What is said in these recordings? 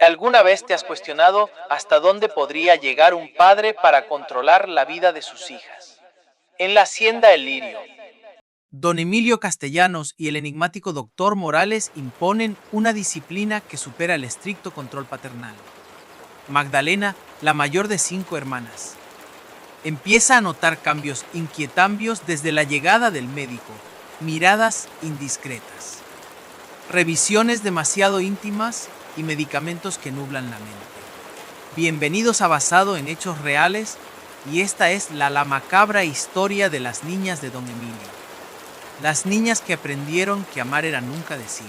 ¿Alguna vez te has cuestionado hasta dónde podría llegar un padre para controlar la vida de sus hijas? En la Hacienda El Lirio, Don Emilio Castellanos y el enigmático doctor Morales imponen una disciplina que supera el estricto control paternal. Magdalena, la mayor de 5 hermanas, empieza a notar cambios inquietantes desde la llegada del médico, miradas indiscretas, revisiones demasiado íntimas y medicamentos que nublan la mente. Bienvenidos a Basado en Hechos Reales, y esta es la macabra historia de las niñas de Don Emilio. Las niñas que aprendieron que amar era nunca decir.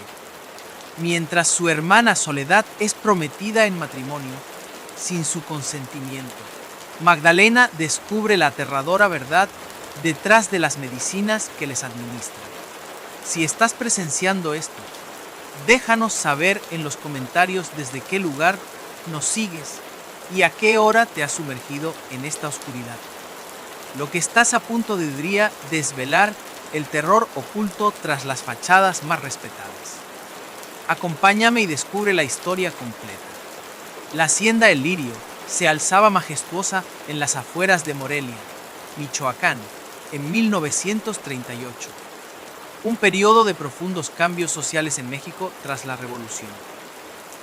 Mientras su hermana Soledad es prometida en matrimonio sin su consentimiento, Magdalena descubre la aterradora verdad detrás de las medicinas que les administran. Si estás presenciando esto, déjanos saber en los comentarios desde qué lugar nos sigues y a qué hora te has sumergido en esta oscuridad. Lo que estás a punto de desvelar el terror oculto tras las fachadas más respetadas. Acompáñame y descubre la historia completa. La Hacienda El Lirio se alzaba majestuosa en las afueras de Morelia, Michoacán, en 1938. Un periodo de profundos cambios sociales en México tras la Revolución.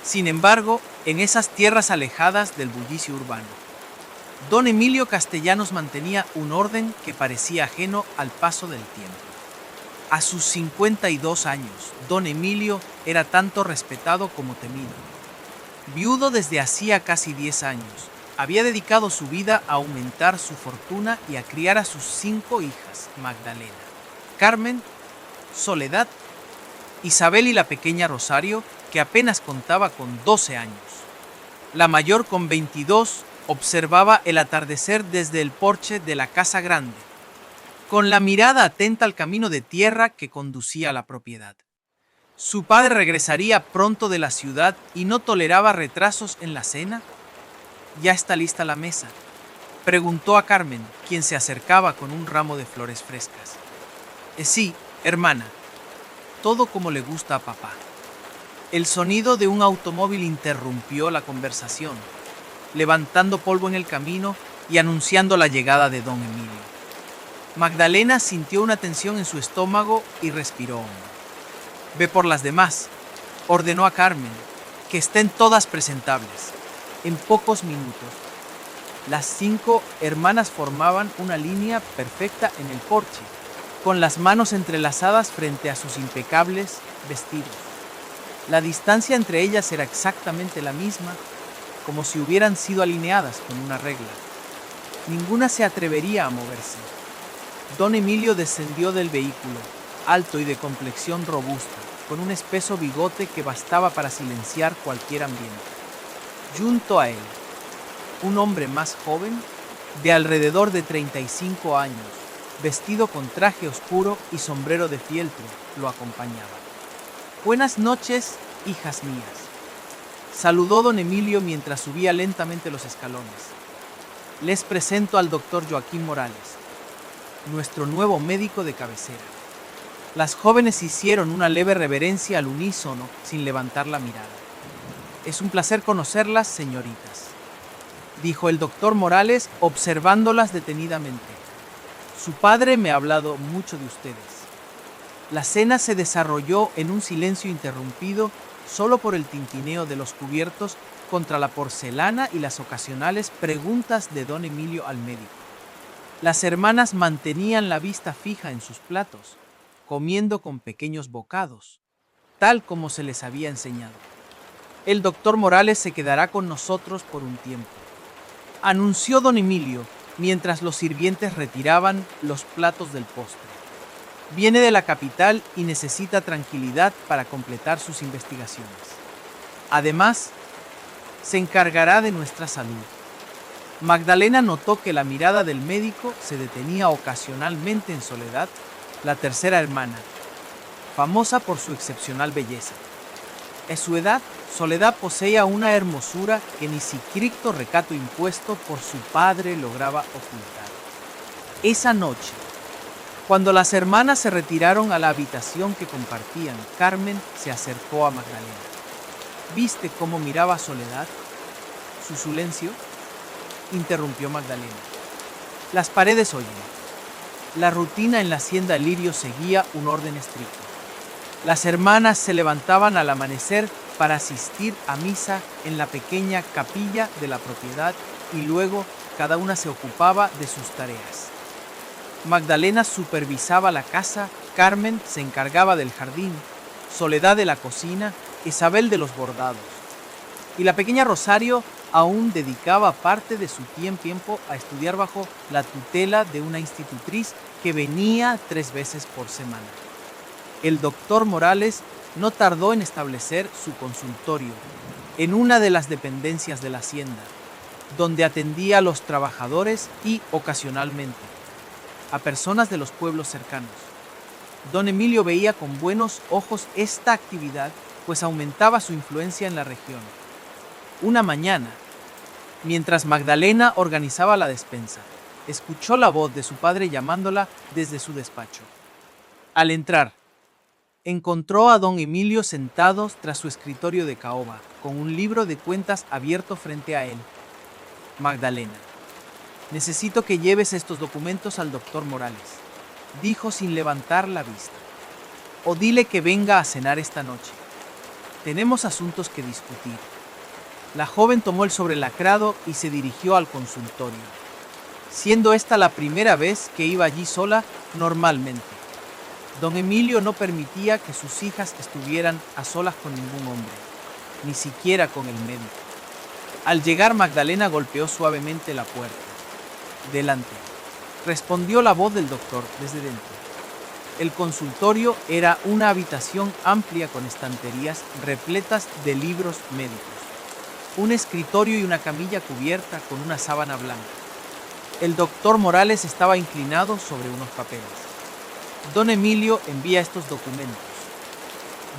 Sin embargo, en esas tierras alejadas del bullicio urbano, Don Emilio Castellanos mantenía un orden que parecía ajeno al paso del tiempo. A sus 52 años, Don Emilio era tanto respetado como temido. Viudo desde hacía casi 10 años, había dedicado su vida a aumentar su fortuna y a criar a sus 5 hijas, Magdalena, Carmen, Soledad, Isabel y la pequeña Rosario, que apenas contaba con 12 años. La mayor, con 22, observaba el atardecer desde el porche de la casa grande, con la mirada atenta al camino de tierra que conducía a la propiedad. Su padre regresaría pronto de la ciudad y no toleraba retrasos en la cena. ¿Ya está lista la mesa?, preguntó a Carmen, quien se acercaba con un ramo de flores frescas. Sí, hermana, todo como le gusta a papá. El sonido de un automóvil interrumpió la conversación, levantando polvo en el camino y anunciando la llegada de Don Emilio. Magdalena sintió una tensión en su estómago y respiró hondo. «Ve por las demás», ordenó a Carmen, «que estén todas presentables». En pocos minutos, las 5 hermanas formaban una línea perfecta en el porche, con las manos entrelazadas frente a sus impecables vestidos. La distancia entre ellas era exactamente la misma, como si hubieran sido alineadas con una regla. Ninguna se atrevería a moverse. Don Emilio descendió del vehículo, alto y de complexión robusta, con un espeso bigote que bastaba para silenciar cualquier ambiente. Junto a él, un hombre más joven, de alrededor de 35 años, vestido con traje oscuro y sombrero de fieltro, lo acompañaba. «Buenas noches, hijas mías», saludó Don Emilio mientras subía lentamente los escalones. «Les presento al doctor Joaquín Morales, nuestro nuevo médico de cabecera». Las jóvenes hicieron una leve reverencia al unísono sin levantar la mirada. «Es un placer conocerlas, señoritas», dijo el doctor Morales, observándolas detenidamente. «Su padre me ha hablado mucho de ustedes». La cena se desarrolló en un silencio interrumpido solo por el tintineo de los cubiertos contra la porcelana y las ocasionales preguntas de Don Emilio al médico. Las hermanas mantenían la vista fija en sus platos, comiendo con pequeños bocados, tal como se les había enseñado. «El doctor Morales se quedará con nosotros por un tiempo», anunció Don Emilio, mientras los sirvientes retiraban los platos del postre. «Viene de la capital y necesita tranquilidad para completar sus investigaciones. Además, se encargará de nuestra salud». Magdalena notó que la mirada del médico se detenía ocasionalmente en Soledad, la tercera hermana, famosa por su excepcional belleza. A su edad, Soledad poseía una hermosura que ni siquiera recato impuesto por su padre lograba ocultar. Esa noche, cuando las hermanas se retiraron a la habitación que compartían, Carmen se acercó a Magdalena. ¿Viste cómo miraba a Soledad? ¿Su silencio? Interrumpió Magdalena. Las paredes oyen. La rutina en la hacienda Lirio seguía un orden estricto. Las hermanas se levantaban al amanecer para asistir a misa en la pequeña capilla de la propiedad y luego cada una se ocupaba de sus tareas. Magdalena supervisaba la casa, Carmen se encargaba del jardín, Soledad de la cocina, Isabel de los bordados. Y la pequeña Rosario aún dedicaba parte de su tiempo a estudiar bajo la tutela de una institutriz que venía 3 veces por semana. El doctor Morales no tardó en establecer su consultorio en una de las dependencias de la hacienda, donde atendía a los trabajadores y, ocasionalmente, a personas de los pueblos cercanos. Don Emilio veía con buenos ojos esta actividad, pues aumentaba su influencia en la región. Una mañana, mientras Magdalena organizaba la despensa, escuchó la voz de su padre llamándola desde su despacho. Al entrar, encontró a don Emilio sentado tras su escritorio de caoba, con un libro de cuentas abierto frente a él. Magdalena, necesito que lleves estos documentos al doctor Morales, dijo sin levantar la vista. O dile que venga a cenar esta noche. Tenemos asuntos que discutir. La joven tomó el sobrelacrado y se dirigió al consultorio, siendo esta la primera vez que iba allí sola normalmente. Don Emilio no permitía que sus hijas estuvieran a solas con ningún hombre, ni siquiera con el médico. Al llegar, Magdalena golpeó suavemente la puerta. Delante, respondió la voz del doctor desde dentro. El consultorio era una habitación amplia con estanterías repletas de libros médicos, un escritorio y una camilla cubierta con una sábana blanca. El doctor Morales estaba inclinado sobre unos papeles. Don Emilio envía estos documentos,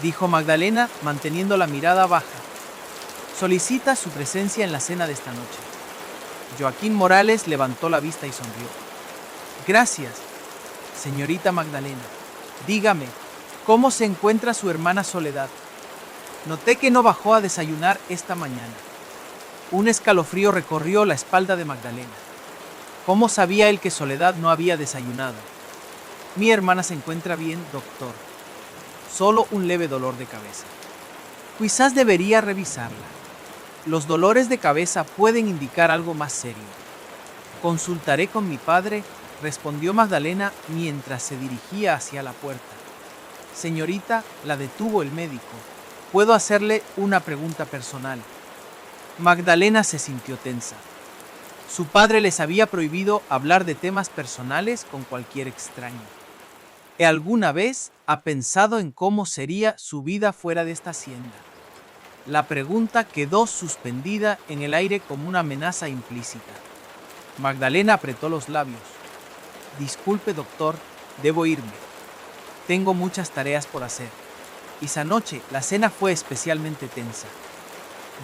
dijo Magdalena manteniendo la mirada baja. Solicita su presencia en la cena de esta noche. Joaquín Morales levantó la vista y sonrió. Gracias, señorita Magdalena. Dígame, ¿cómo se encuentra su hermana Soledad? Noté que no bajó a desayunar esta mañana. Un escalofrío recorrió la espalda de Magdalena. ¿Cómo sabía él que Soledad no había desayunado? Mi hermana se encuentra bien, doctor. Solo un leve dolor de cabeza. Quizás debería revisarla. Los dolores de cabeza pueden indicar algo más serio. Consultaré con mi padre, respondió Magdalena mientras se dirigía hacia la puerta. Señorita, la detuvo el médico. ¿Puedo hacerle una pregunta personal? Magdalena se sintió tensa. Su padre les había prohibido hablar de temas personales con cualquier extraño. ¿Alguna vez ha pensado en cómo sería su vida fuera de esta hacienda? La pregunta quedó suspendida en el aire como una amenaza implícita. Magdalena apretó los labios. Disculpe, doctor, debo irme. Tengo muchas tareas por hacer. Esa noche la cena fue especialmente tensa.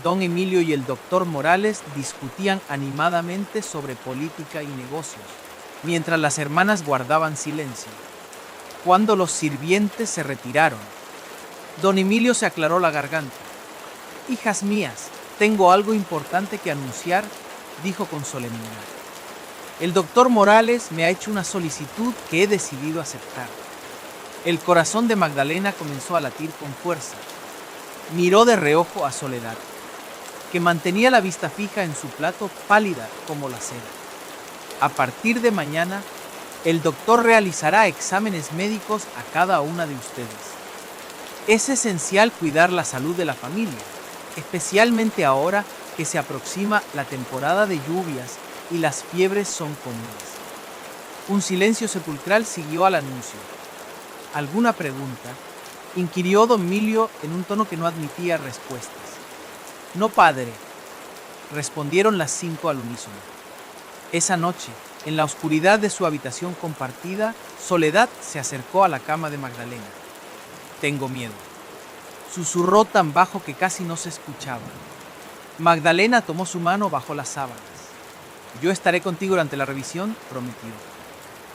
Don Emilio y el doctor Morales discutían animadamente sobre política y negocios, mientras las hermanas guardaban silencio. Cuando los sirvientes se retiraron, don Emilio se aclaró la garganta. Hijas mías, tengo algo importante que anunciar, dijo con solemnidad. El doctor Morales me ha hecho una solicitud que he decidido aceptar. El corazón de Magdalena comenzó a latir con fuerza. Miró de reojo a Soledad, que mantenía la vista fija en su plato, pálida como la cera. A partir de mañana, el doctor realizará exámenes médicos a cada una de ustedes. Es esencial cuidar la salud de la familia, especialmente ahora que se aproxima la temporada de lluvias y las fiebres son comunes. Un silencio sepulcral siguió al anuncio. ¿Alguna pregunta?, inquirió don Emilio en un tono que no admitía respuestas. No, padre, respondieron las 5 al unísono. Esa noche, en la oscuridad de su habitación compartida, Soledad se acercó a la cama de Magdalena. Tengo miedo. Susurró tan bajo que casi no se escuchaba. Magdalena tomó su mano bajo las sábanas. Yo estaré contigo durante la revisión, prometió.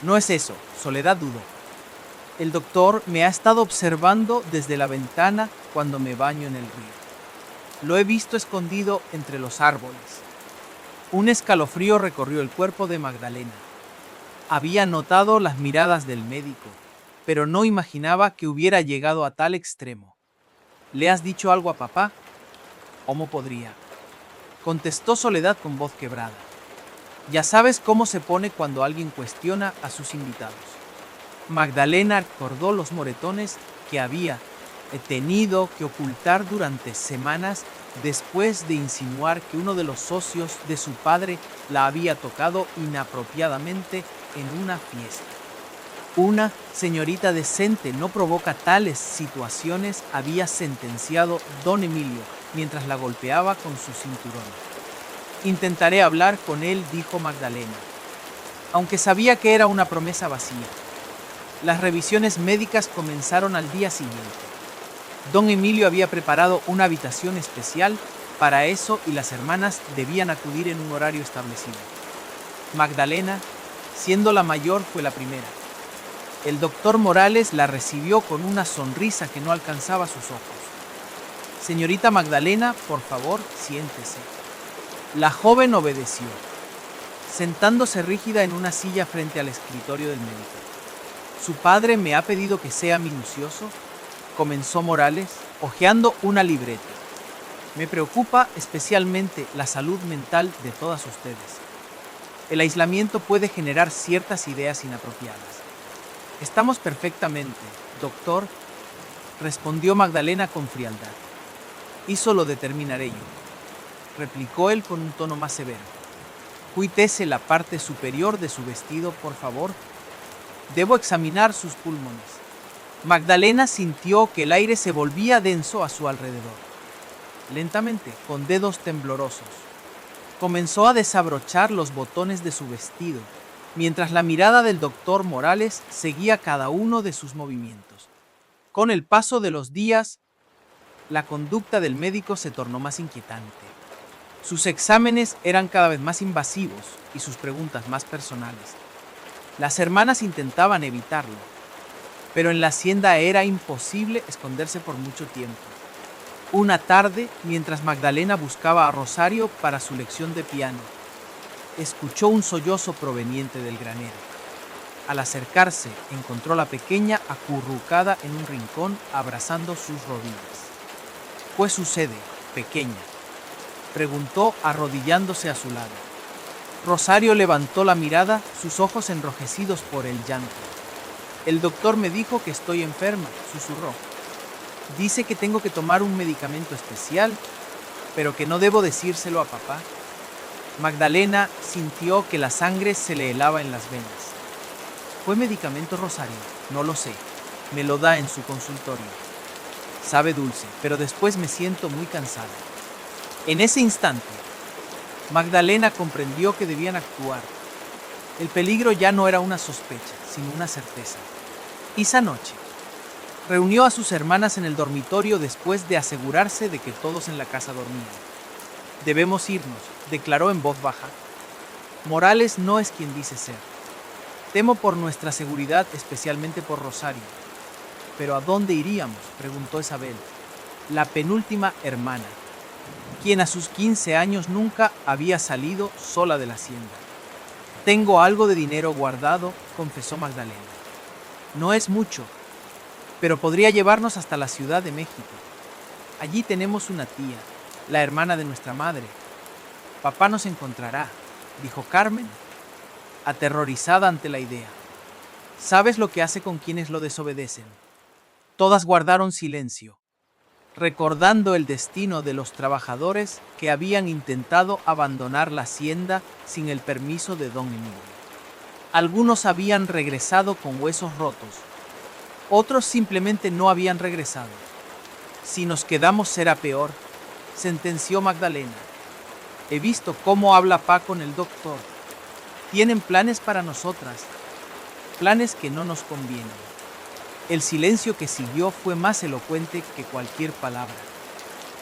No es eso, Soledad dudó. El doctor me ha estado observando desde la ventana cuando me baño en el río. Lo he visto escondido entre los árboles. Un escalofrío recorrió el cuerpo de Magdalena. Había notado las miradas del médico, pero no imaginaba que hubiera llegado a tal extremo. ¿Le has dicho algo a papá? ¿Cómo podría? Contestó Soledad con voz quebrada. Ya sabes cómo se pone cuando alguien cuestiona a sus invitados. Magdalena recordó los moretones que había tenido que ocultar durante semanas después de insinuar que uno de los socios de su padre la había tocado inapropiadamente en una fiesta. Una señorita decente no provoca tales situaciones, había sentenciado don Emilio mientras la golpeaba con su cinturón. Intentaré hablar con él, dijo Magdalena, aunque sabía que era una promesa vacía. Las revisiones médicas comenzaron al día siguiente. Don Emilio había preparado una habitación especial para eso y las hermanas debían acudir en un horario establecido. Magdalena, siendo la mayor, fue la primera. El doctor Morales la recibió con una sonrisa que no alcanzaba sus ojos. Señorita Magdalena, por favor, siéntese. La joven obedeció, sentándose rígida en una silla frente al escritorio del médico. Su padre me ha pedido que sea minucioso, comenzó Morales, hojeando una libreta. Me preocupa especialmente la salud mental de todas ustedes. El aislamiento puede generar ciertas ideas inapropiadas. Estamos perfectamente, doctor, respondió Magdalena con frialdad. Y solo determinaré yo, replicó él con un tono más severo. Cuítese la parte superior de su vestido, por favor. Debo examinar sus pulmones. Magdalena sintió que el aire se volvía denso a su alrededor. Lentamente, con dedos temblorosos, comenzó a desabrochar los botones de su vestido, mientras la mirada del doctor Morales seguía cada uno de sus movimientos. Con el paso de los días, la conducta del médico se tornó más inquietante. Sus exámenes eran cada vez más invasivos y sus preguntas más personales. Las hermanas intentaban evitarlo, pero en la hacienda era imposible esconderse por mucho tiempo. Una tarde, mientras Magdalena buscaba a Rosario para su lección de piano, escuchó un sollozo proveniente del granero. Al acercarse, encontró a la pequeña acurrucada en un rincón abrazando sus rodillas. ¿Qué sucede, pequeña?, preguntó arrodillándose a su lado. Rosario levantó la mirada, sus ojos enrojecidos por el llanto. El doctor me dijo que estoy enferma, susurró. Dice que tengo que tomar un medicamento especial, pero que no debo decírselo a papá. Magdalena sintió que la sangre se le helaba en las venas. ¿Fue medicamento, Rosario? No lo sé. Me lo da en su consultorio. Sabe dulce, pero después me siento muy cansada. En ese instante, Magdalena comprendió que debían actuar. El peligro ya no era una sospecha, sino una certeza. Esa noche, reunió a sus hermanas en el dormitorio después de asegurarse de que todos en la casa dormían. Debemos irnos, declaró en voz baja. Morales no es quien dice ser. Temo por nuestra seguridad, especialmente por Rosario. ¿Pero a dónde iríamos?, preguntó Isabel, la penúltima hermana, quien a sus 15 años nunca había salido sola de la hacienda. Tengo algo de dinero guardado, confesó Magdalena. No es mucho, pero podría llevarnos hasta la Ciudad de México. Allí tenemos una tía, la hermana de nuestra madre. Papá nos encontrará, dijo Carmen, aterrorizada ante la idea. ¿Sabes lo que hace con quienes lo desobedecen? Todas guardaron silencio, recordando el destino de los trabajadores que habían intentado abandonar la hacienda sin el permiso de don Emilio. Algunos habían regresado con huesos rotos, otros simplemente no habían regresado. Si nos quedamos será peor, sentenció Magdalena. He visto cómo habla Pa con el doctor. Tienen planes para nosotras, planes que no nos convienen. El silencio que siguió fue más elocuente que cualquier palabra.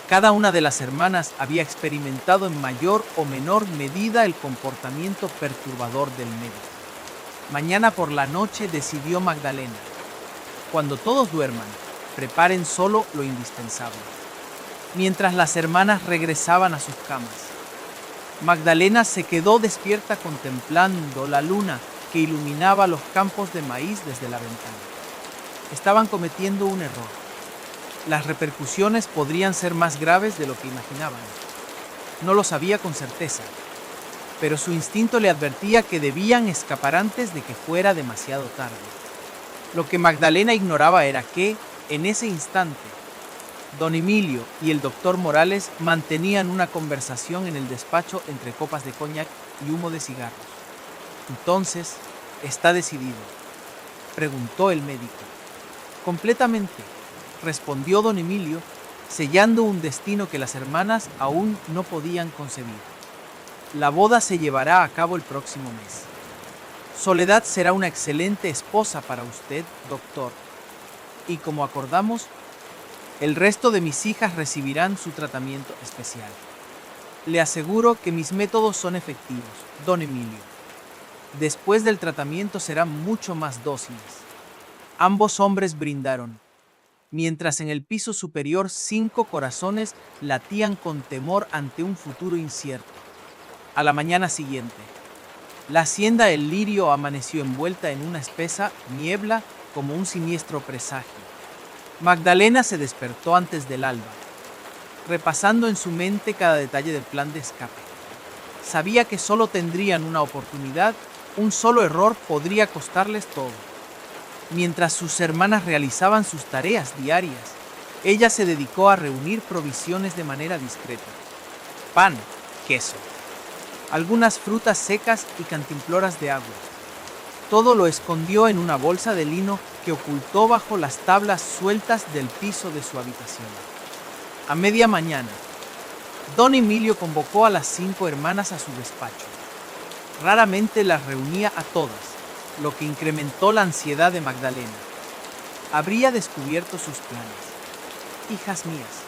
Cada una de las hermanas había experimentado en mayor o menor medida el comportamiento perturbador del médico. Mañana por la noche, decidió Magdalena. Cuando todos duerman, preparen solo lo indispensable. mientras las hermanas regresaban a sus camas. Magdalena se quedó despierta contemplando la luna que iluminaba los campos de maíz desde la ventana. Estaban cometiendo un error. Las repercusiones podrían ser más graves de lo que imaginaban. No lo sabía con certeza, pero su instinto le advertía que debían escapar antes de que fuera demasiado tarde. Lo que Magdalena ignoraba era que, en ese instante, don Emilio y el doctor Morales mantenían una conversación en el despacho entre copas de coñac y humo de cigarros. Entonces, ¿está decidido?, preguntó el médico. Completamente, respondió don Emilio, sellando un destino que las hermanas aún no podían concebir. La boda se llevará a cabo el próximo mes. Soledad será una excelente esposa para usted, doctor. Y como acordamos, el resto de mis hijas recibirán su tratamiento especial. Le aseguro que mis métodos son efectivos, don Emilio. Después del tratamiento serán mucho más dóciles. Ambos hombres brindaron, mientras en el piso superior 5 corazones latían con temor ante un futuro incierto. A la mañana siguiente, la hacienda El Lirio amaneció envuelta en una espesa niebla como un siniestro presagio. Magdalena se despertó antes del alba, repasando en su mente cada detalle del plan de escape. Sabía que solo tendrían una oportunidad, un solo error podría costarles todo. Mientras sus hermanas realizaban sus tareas diarias, ella se dedicó a reunir provisiones de manera discreta. Pan, queso, algunas frutas secas y cantimploras de agua. Todo lo escondió en una bolsa de lino que ocultó bajo las tablas sueltas del piso de su habitación. A media mañana, don Emilio convocó a las 5 hermanas a su despacho. Raramente las reunía a todas, lo que incrementó la ansiedad de Magdalena. Habría descubierto sus planes. Hijas mías,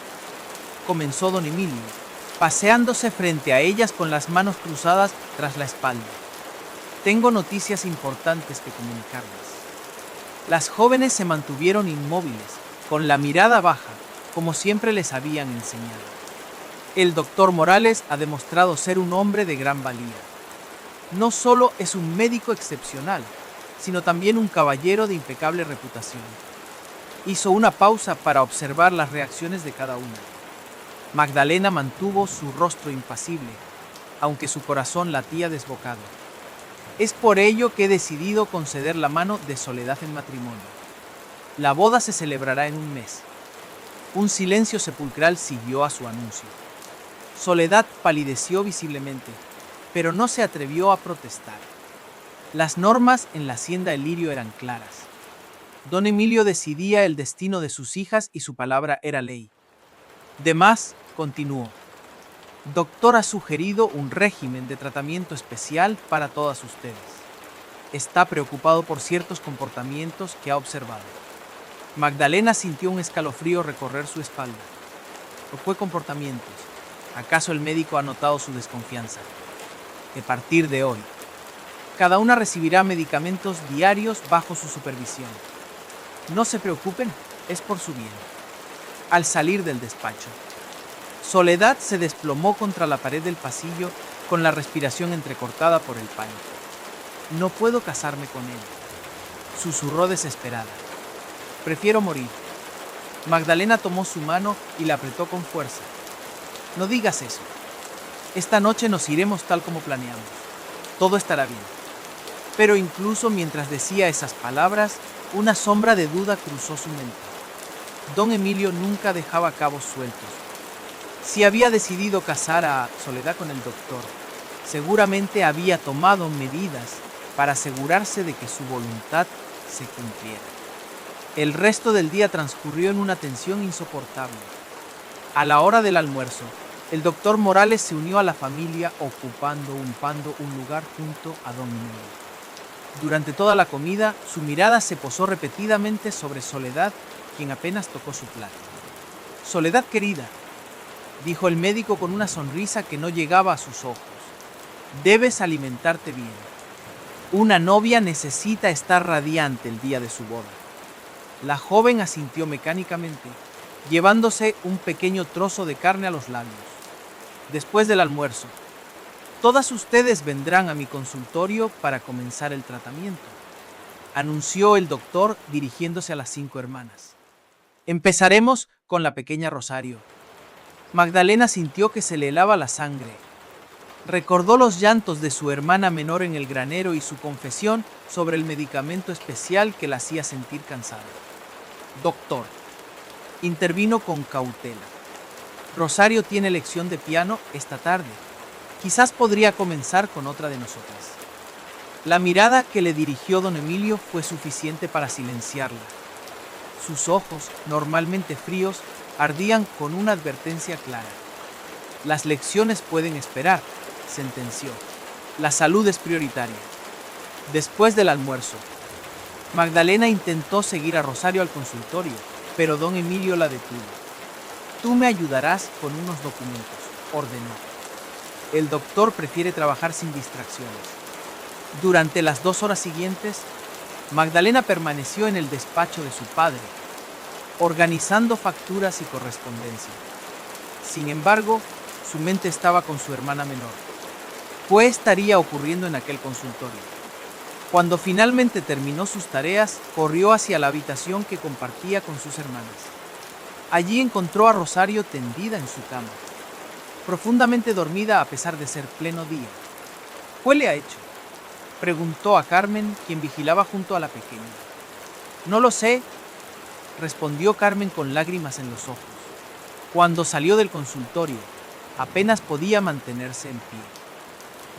comenzó don Emilio, paseándose frente a ellas con las manos cruzadas tras la espalda. Tengo noticias importantes que comunicarles. Las jóvenes se mantuvieron inmóviles, con la mirada baja, como siempre les habían enseñado. El doctor Morales ha demostrado ser un hombre de gran valía. No solo es un médico excepcional, sino también un caballero de impecable reputación. Hizo una pausa para observar las reacciones de cada una. Magdalena mantuvo su rostro impasible, aunque su corazón latía desbocado. Es por ello que he decidido conceder la mano de Soledad en matrimonio. La boda se celebrará en un mes. Un silencio sepulcral siguió a su anuncio. Soledad palideció visiblemente, pero no se atrevió a protestar. Las normas en la hacienda El Lirio eran claras. Don Emilio decidía el destino de sus hijas y su palabra era ley. Demás, continuó. Doctor ha sugerido un régimen de tratamiento especial para todas ustedes. Está preocupado por ciertos comportamientos que ha observado. Magdalena sintió un escalofrío recorrer su espalda. ¿O fue comportamientos? ¿Acaso el médico ha notado su desconfianza? A partir de hoy, cada una recibirá medicamentos diarios bajo su supervisión. No se preocupen, es por su bien. Al salir del despacho, Soledad se desplomó contra la pared del pasillo con la respiración entrecortada por el pánico. No puedo casarme con él, susurró desesperada. Prefiero morir. Magdalena tomó su mano y la apretó con fuerza. No digas eso. Esta noche nos iremos tal como planeamos. Todo estará bien. Pero incluso mientras decía esas palabras, una sombra de duda cruzó su mente. Don Emilio nunca dejaba cabos sueltos. Si había decidido casar a Soledad con el doctor, seguramente había tomado medidas para asegurarse de que su voluntad se cumpliera. El resto del día transcurrió en una tensión insoportable. A la hora del almuerzo, el doctor Morales se unió a la familia ocupando un lugar junto a don Emilio. Durante toda la comida, su mirada se posó repetidamente sobre Soledad, quien apenas tocó su plato. Soledad querida, dijo el médico con una sonrisa que no llegaba a sus ojos. Debes alimentarte bien. Una novia necesita estar radiante el día de su boda. La joven asintió mecánicamente, llevándose un pequeño trozo de carne a los labios. Después del almuerzo, todas ustedes vendrán a mi consultorio para comenzar el tratamiento, anunció el doctor dirigiéndose a las 5 hermanas. Empezaremos con la pequeña Rosario. Magdalena sintió que se le helaba la sangre. Recordó los llantos de su hermana menor en el granero y su confesión sobre el medicamento especial que la hacía sentir cansada. Doctor, intervino con cautela. Rosario tiene lección de piano esta tarde. Quizás podría comenzar con otra de nosotras. La mirada que le dirigió don Emilio fue suficiente para silenciarla. Sus ojos, normalmente fríos, ardían con una advertencia clara. Las lecciones pueden esperar, sentenció. La salud es prioritaria. Después del almuerzo, Magdalena intentó seguir a Rosario al consultorio, pero don Emilio la detuvo. Tú me ayudarás con unos documentos, ordenó. El doctor prefiere trabajar sin distracciones. Durante las 2 horas siguientes, Magdalena permaneció en el despacho de su padre, organizando facturas y correspondencia. Sin embargo, su mente estaba con su hermana menor. ¿Qué estaría ocurriendo en aquel consultorio? Cuando finalmente terminó sus tareas, corrió hacia la habitación que compartía con sus hermanas. Allí encontró a Rosario tendida en su cama, profundamente dormida a pesar de ser pleno día. ¿Qué le ha hecho?, preguntó a Carmen, quien vigilaba junto a la pequeña. No lo sé, respondió Carmen con lágrimas en los ojos. Cuando salió del consultorio, apenas podía mantenerse en pie.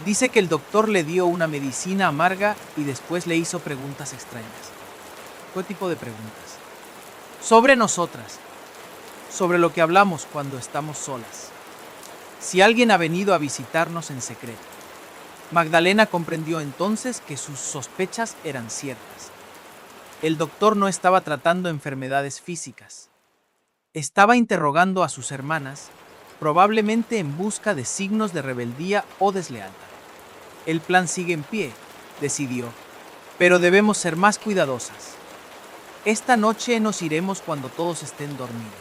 Dice que el doctor le dio una medicina amarga y después le hizo preguntas extrañas. ¿Qué tipo de preguntas? Sobre nosotras, sobre lo que hablamos cuando estamos solas. Si alguien ha venido a visitarnos en secreto. Magdalena comprendió entonces que sus sospechas eran ciertas. El doctor no estaba tratando enfermedades físicas. Estaba interrogando a sus hermanas, probablemente en busca de signos de rebeldía o deslealtad. El plan sigue en pie, decidió, pero debemos ser más cuidadosas. Esta noche nos iremos cuando todos estén dormidos.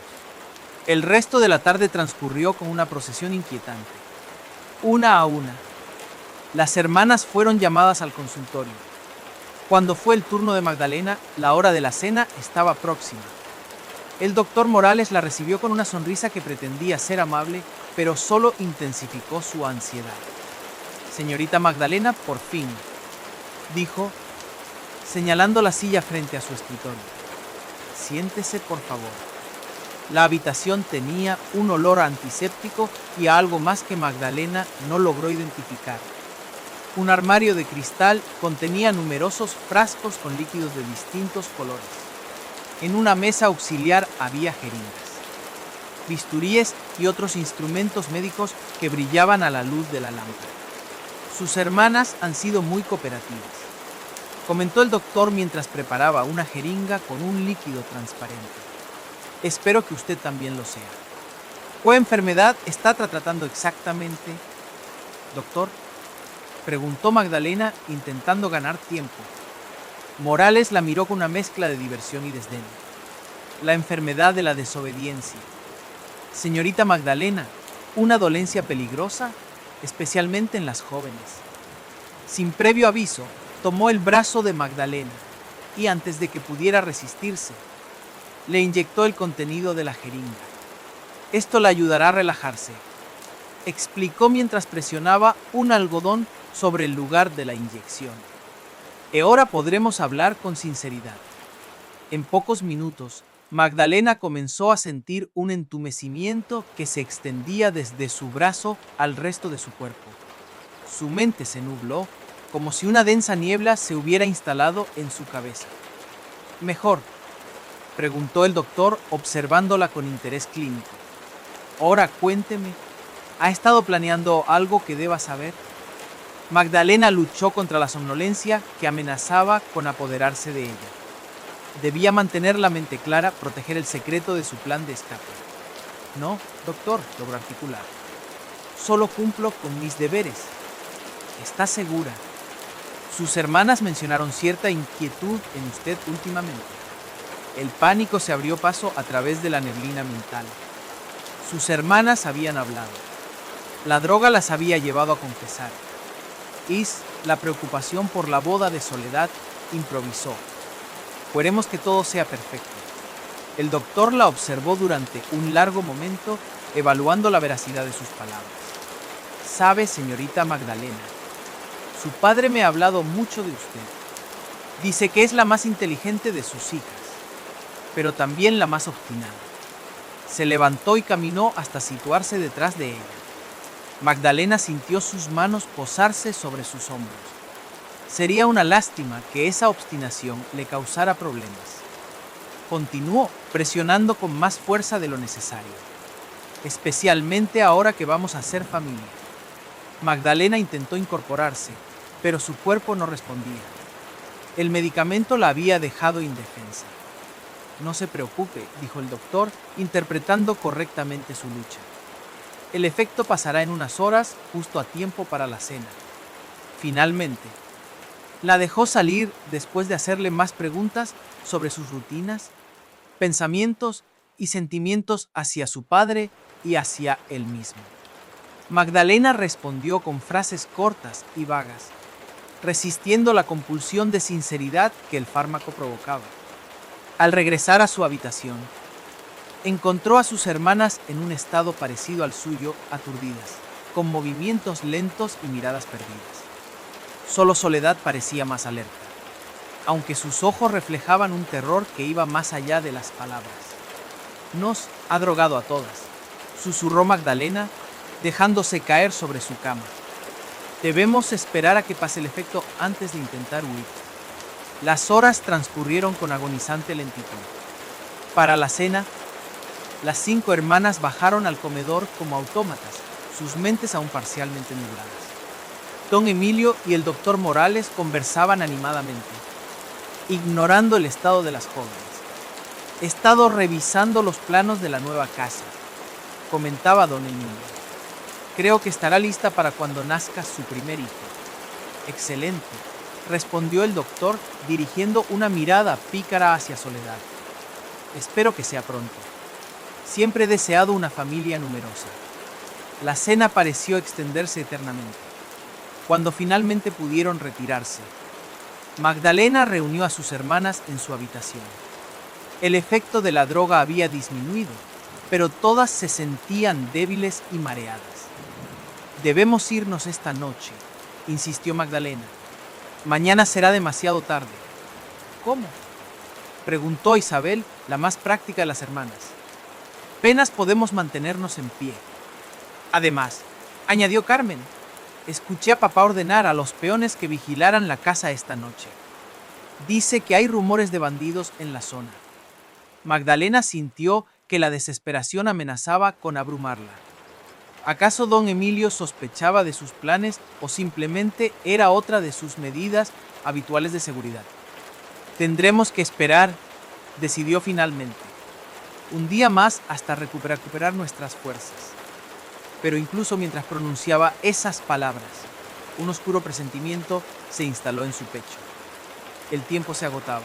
El resto de la tarde transcurrió con una procesión inquietante. Una a una, las hermanas fueron llamadas al consultorio. Cuando fue el turno de Magdalena, la hora de la cena estaba próxima. El doctor Morales la recibió con una sonrisa que pretendía ser amable, pero solo intensificó su ansiedad. Señorita Magdalena, por fin, dijo, señalando la silla frente a su escritorio. Siéntese, por favor. La habitación tenía un olor antiséptico y a algo más que Magdalena no logró identificar. Un armario de cristal contenía numerosos frascos con líquidos de distintos colores. En una mesa auxiliar había jeringas, bisturíes y otros instrumentos médicos que brillaban a la luz de la lámpara. Sus hermanas han sido muy cooperativas, comentó el doctor mientras preparaba una jeringa con un líquido transparente. Espero que usted también lo sea. ¿Qué enfermedad está tratando exactamente, doctor?, preguntó Magdalena, intentando ganar tiempo. Morales la miró con una mezcla de diversión y desdén. La enfermedad de la desobediencia. Señorita Magdalena, una dolencia peligrosa, especialmente en las jóvenes. Sin previo aviso, tomó el brazo de Magdalena y antes de que pudiera resistirse, le inyectó el contenido de la jeringa. Esto la ayudará a relajarse, explicó mientras presionaba un algodón sobre el lugar de la inyección. Ahora podremos hablar con sinceridad. En pocos minutos, Magdalena comenzó a sentir un entumecimiento que se extendía desde su brazo al resto de su cuerpo. Su mente se nubló, como si una densa niebla se hubiera instalado en su cabeza. ¿Mejor?, preguntó el doctor, observándola con interés clínico. Ahora cuénteme, ¿ha estado planeando algo que deba saber? Magdalena luchó contra la somnolencia que amenazaba con apoderarse de ella. Debía mantener la mente clara, proteger el secreto de su plan de escape. No, doctor, logró articular. Solo cumplo con mis deberes. ¿Está segura? Sus hermanas mencionaron cierta inquietud en usted últimamente. El pánico se abrió paso a través de la neblina mental. Sus hermanas habían hablado. La droga las había llevado a confesar. La preocupación por la boda de Soledad, improvisó. Queremos que todo sea perfecto. El doctor la observó durante un largo momento, evaluando la veracidad de sus palabras. Sabe, señorita Magdalena, su padre me ha hablado mucho de usted. Dice que es la más inteligente de sus hijas, pero también la más obstinada. Se levantó y caminó hasta situarse detrás de ella. Magdalena sintió sus manos posarse sobre sus hombros. Sería una lástima que esa obstinación le causara problemas. Continuó presionando con más fuerza de lo necesario, especialmente ahora que vamos a ser familia. Magdalena intentó incorporarse, pero su cuerpo no respondía. El medicamento la había dejado indefensa. No se preocupe, dijo el doctor, interpretando correctamente su lucha. El efecto pasará en unas horas, justo a tiempo para la cena. Finalmente, la dejó salir después de hacerle más preguntas sobre sus rutinas, pensamientos y sentimientos hacia su padre y hacia él mismo. Magdalena respondió con frases cortas y vagas, resistiendo la compulsión de sinceridad que el fármaco provocaba. Al regresar a su habitación, encontró a sus hermanas en un estado parecido al suyo, aturdidas, con movimientos lentos y miradas perdidas. Solo Soledad parecía más alerta, aunque sus ojos reflejaban un terror que iba más allá de las palabras. Nos ha drogado a todas, susurró Magdalena, dejándose caer sobre su cama. Debemos esperar a que pase el efecto antes de intentar huir. Las horas transcurrieron con agonizante lentitud. Para la cena, las 5 hermanas bajaron al comedor como autómatas, sus mentes aún parcialmente nubladas. Don Emilio y el doctor Morales conversaban animadamente, ignorando el estado de las jóvenes. He estado revisando los planos de la nueva casa, comentaba don Emilio. Creo que estará lista para cuando nazca su primer hijo. Excelente, respondió el doctor, dirigiendo una mirada pícara hacia Soledad. Espero que sea pronto. Siempre he deseado una familia numerosa. La cena pareció extenderse eternamente. Cuando finalmente pudieron retirarse, Magdalena reunió a sus hermanas en su habitación. El efecto de la droga había disminuido, pero todas se sentían débiles y mareadas. Debemos irnos esta noche, insistió Magdalena. Mañana será demasiado tarde. ¿Cómo?, preguntó Isabel, la más práctica de las hermanas. Apenas podemos mantenernos en pie. Además, añadió Carmen, escuché a papá ordenar a los peones que vigilaran la casa esta noche. Dice que hay rumores de bandidos en la zona. Magdalena sintió que la desesperación amenazaba con abrumarla. ¿Acaso don Emilio sospechaba de sus planes o simplemente era otra de sus medidas habituales de seguridad? Tendremos que esperar, decidió finalmente. Un día más hasta recuperar nuestras fuerzas. Pero incluso mientras pronunciaba esas palabras, un oscuro presentimiento se instaló en su pecho. El tiempo se agotaba.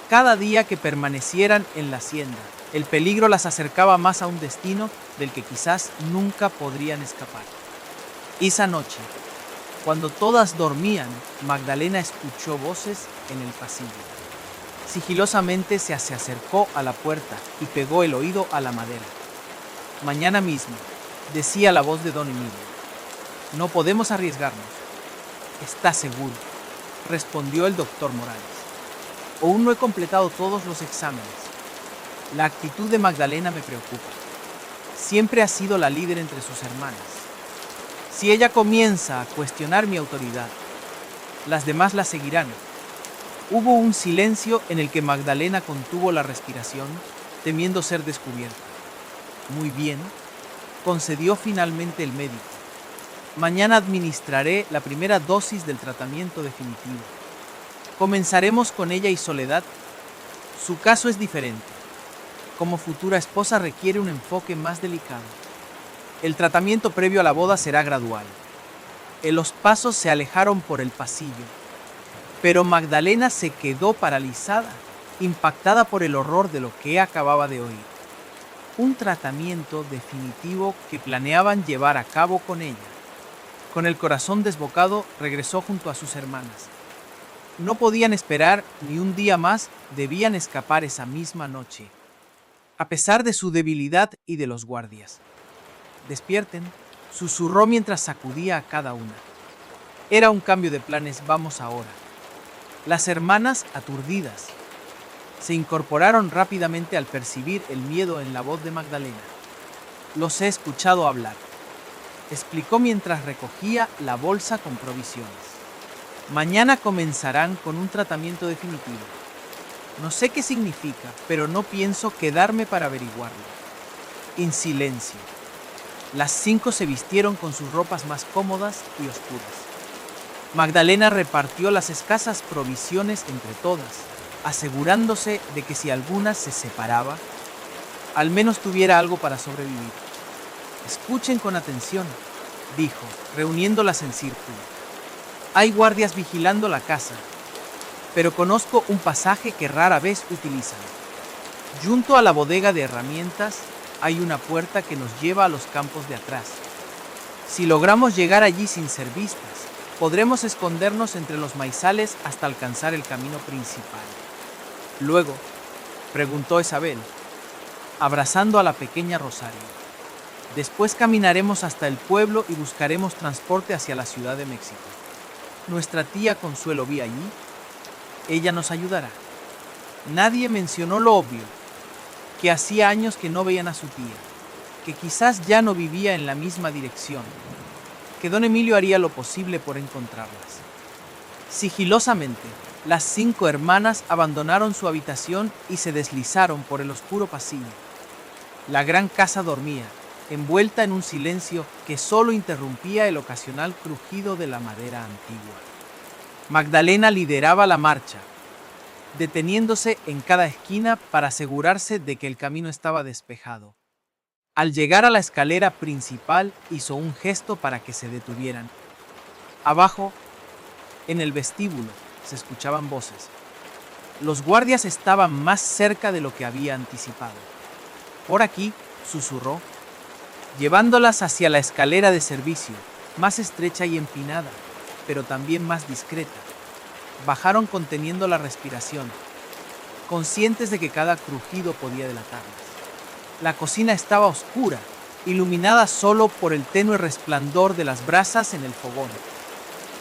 Cada día que permanecieran en la hacienda, el peligro las acercaba más a un destino del que quizás nunca podrían escapar. Esa noche, cuando todas dormían, Magdalena escuchó voces en el pasillo. Sigilosamente se acercó a la puerta y pegó el oído a la madera. Mañana mismo, decía la voz de don Emilio. No podemos arriesgarnos. ¿Está seguro?, respondió el doctor Morales. Aún no he completado todos los exámenes. La actitud de Magdalena me preocupa. Siempre ha sido la líder entre sus hermanas. Si ella comienza a cuestionar mi autoridad, las demás la seguirán. Hubo un silencio en el que Magdalena contuvo la respiración, temiendo ser descubierta. Muy bien, concedió finalmente el médico. Mañana administraré la primera dosis del tratamiento definitivo. Comenzaremos con ella y Soledad. Su caso es diferente. Como futura esposa requiere un enfoque más delicado. El tratamiento previo a la boda será gradual. Los pasos se alejaron por el pasillo, pero Magdalena se quedó paralizada, impactada por el horror de lo que acababa de oír. Un tratamiento definitivo que planeaban llevar a cabo con ella. Con el corazón desbocado, regresó junto a sus hermanas. No podían esperar ni un día más, debían escapar esa misma noche. A pesar de su debilidad y de los guardias. Despierten, susurró mientras sacudía a cada una. Era un cambio de planes, vamos ahora. Las hermanas, aturdidas, se incorporaron rápidamente al percibir el miedo en la voz de Magdalena. Los he escuchado hablar, explicó mientras recogía la bolsa con provisiones. Mañana comenzarán con un tratamiento definitivo. No sé qué significa, pero no pienso quedarme para averiguarlo. En silencio. Las 5 se vistieron con sus ropas más cómodas y oscuras. Magdalena repartió las escasas provisiones entre todas, asegurándose de que si alguna se separaba, al menos tuviera algo para sobrevivir. Escuchen con atención, dijo, reuniéndolas en círculo. Hay guardias vigilando la casa, pero conozco un pasaje que rara vez utilizan. Junto a la bodega de herramientas hay una puerta que nos lleva a los campos de atrás. Si logramos llegar allí sin ser vistas, podremos escondernos entre los maizales hasta alcanzar el camino principal. Luego, preguntó Isabel, abrazando a la pequeña Rosario. Después caminaremos hasta el pueblo y buscaremos transporte hacia la Ciudad de México. ¿Nuestra tía Consuelo vive allí? Ella nos ayudará. Nadie mencionó lo obvio, que hacía años que no veían a su tía, que quizás ya no vivía en la misma dirección, que don Emilio haría lo posible por encontrarlas. Sigilosamente, las 5 hermanas abandonaron su habitación y se deslizaron por el oscuro pasillo. La gran casa dormía, envuelta en un silencio que solo interrumpía el ocasional crujido de la madera antigua. Magdalena lideraba la marcha, deteniéndose en cada esquina para asegurarse de que el camino estaba despejado. Al llegar a la escalera principal, hizo un gesto para que se detuvieran. Abajo, en el vestíbulo, se escuchaban voces. Los guardias estaban más cerca de lo que había anticipado. Por aquí, susurró, llevándolas hacia la escalera de servicio, más estrecha y empinada, pero también más discreta. Bajaron conteniendo la respiración, conscientes de que cada crujido podía delatarlas. La cocina estaba oscura, iluminada solo por el tenue resplandor de las brasas en el fogón.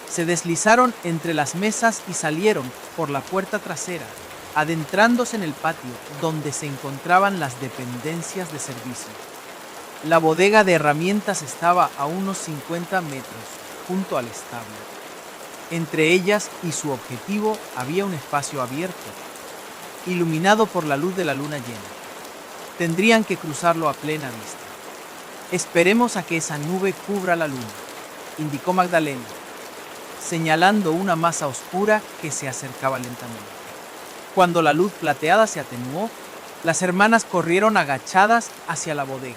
Se deslizaron entre las mesas y salieron por la puerta trasera, adentrándose en el patio donde se encontraban las dependencias de servicio. La bodega de herramientas estaba a unos 50 metros, junto al establo. Entre ellas y su objetivo había un espacio abierto, iluminado por la luz de la luna llena. Tendrían que cruzarlo a plena vista. Esperemos a que esa nube cubra la luna, indicó Magdalena, señalando una masa oscura que se acercaba lentamente. Cuando la luz plateada se atenuó, las hermanas corrieron agachadas hacia la bodega.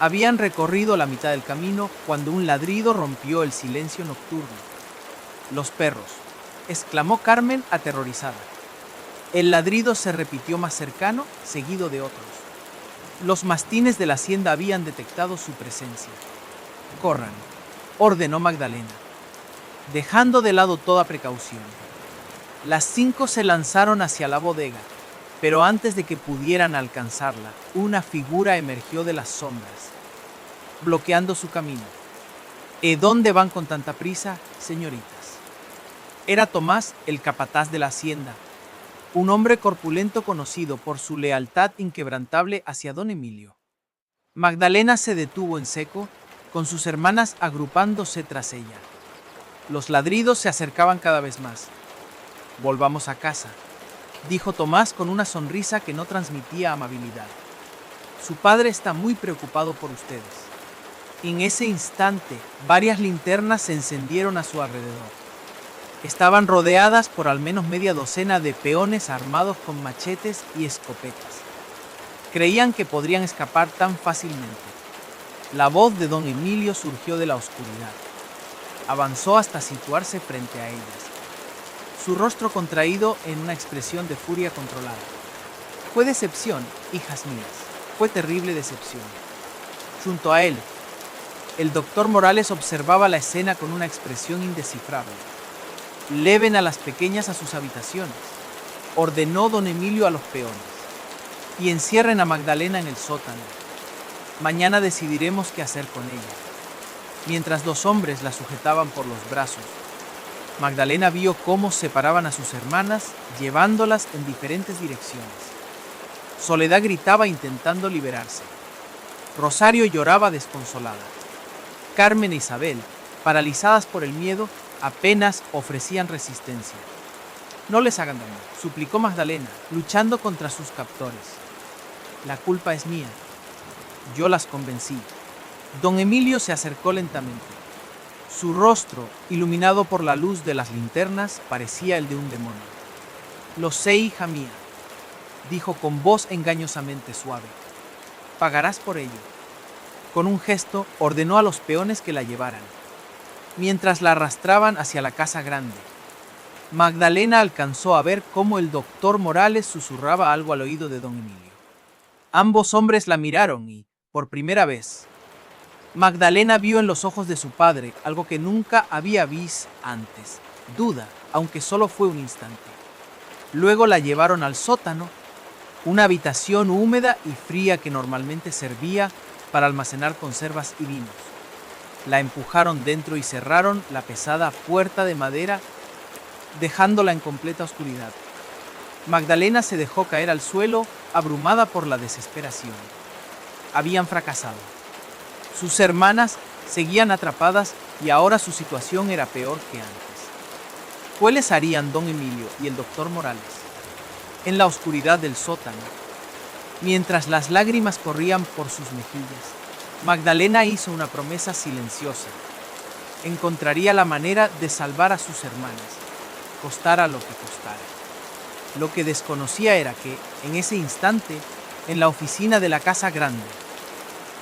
Habían recorrido la mitad del camino cuando un ladrido rompió el silencio nocturno. «Los perros», exclamó Carmen aterrorizada. El ladrido se repitió más cercano, seguido de otros. Los mastines de la hacienda habían detectado su presencia. «Corran», ordenó Magdalena, dejando de lado toda precaución. Las 5 se lanzaron hacia la bodega, pero antes de que pudieran alcanzarla, una figura emergió de las sombras, bloqueando su camino. ¿Dónde van con tanta prisa, señoritas? Era Tomás, el capataz de la hacienda, un hombre corpulento conocido por su lealtad inquebrantable hacia don Emilio. Magdalena se detuvo en seco, con sus hermanas agrupándose tras ella. Los ladridos se acercaban cada vez más. «Volvamos a casa», dijo Tomás con una sonrisa que no transmitía amabilidad. «Su padre está muy preocupado por ustedes». En ese instante, varias linternas se encendieron a su alrededor. Estaban rodeadas por al menos media docena de peones armados con machetes y escopetas. Creían que podrían escapar tan fácilmente. La voz de don Emilio surgió de la oscuridad. Avanzó hasta situarse frente a ellas. su rostro contraído en una expresión de furia controlada. Fue decepción, hijas mías, fue terrible decepción. Junto a él, el doctor Morales observaba la escena con una expresión indescifrable. Lleven a las pequeñas a sus habitaciones, ordenó don Emilio a los peones, y encierren a Magdalena en el sótano. Mañana decidiremos qué hacer con ella. Mientras dos hombres la sujetaban por los brazos, Magdalena vio cómo separaban a sus hermanas, llevándolas en diferentes direcciones. Soledad gritaba intentando liberarse. Rosario lloraba desconsolada. Carmen e Isabel, paralizadas por el miedo, apenas ofrecían resistencia. No les hagan daño, suplicó Magdalena, luchando contra sus captores. La culpa es mía. Yo las convencí. Don Emilio se acercó lentamente. Su rostro, iluminado por la luz de las linternas, parecía el de un demonio. Lo sé, hija mía, dijo con voz engañosamente suave. Pagarás por ello. Con un gesto, ordenó a los peones que la llevaran, mientras la arrastraban hacia la casa grande. Magdalena alcanzó a ver cómo el doctor Morales susurraba algo al oído de don Emilio. Ambos hombres la miraron y, por primera vez, Magdalena vio en los ojos de su padre algo que nunca había visto antes, duda, aunque solo fue un instante. Luego la llevaron al sótano, una habitación húmeda y fría que normalmente servía para almacenar conservas y vinos. La empujaron dentro y cerraron la pesada puerta de madera, dejándola en completa oscuridad. Magdalena se dejó caer al suelo, abrumada por la desesperación. Habían fracasado. Sus hermanas seguían atrapadas y ahora su situación era peor que antes. ¿Qué les harían don Emilio y el doctor Morales? En la oscuridad del sótano, mientras las lágrimas corrían por sus mejillas, Magdalena hizo una promesa silenciosa. Encontraría la manera de salvar a sus hermanas, costara lo que costara. Lo que desconocía era que, en ese instante, en la oficina de la Casa Grande,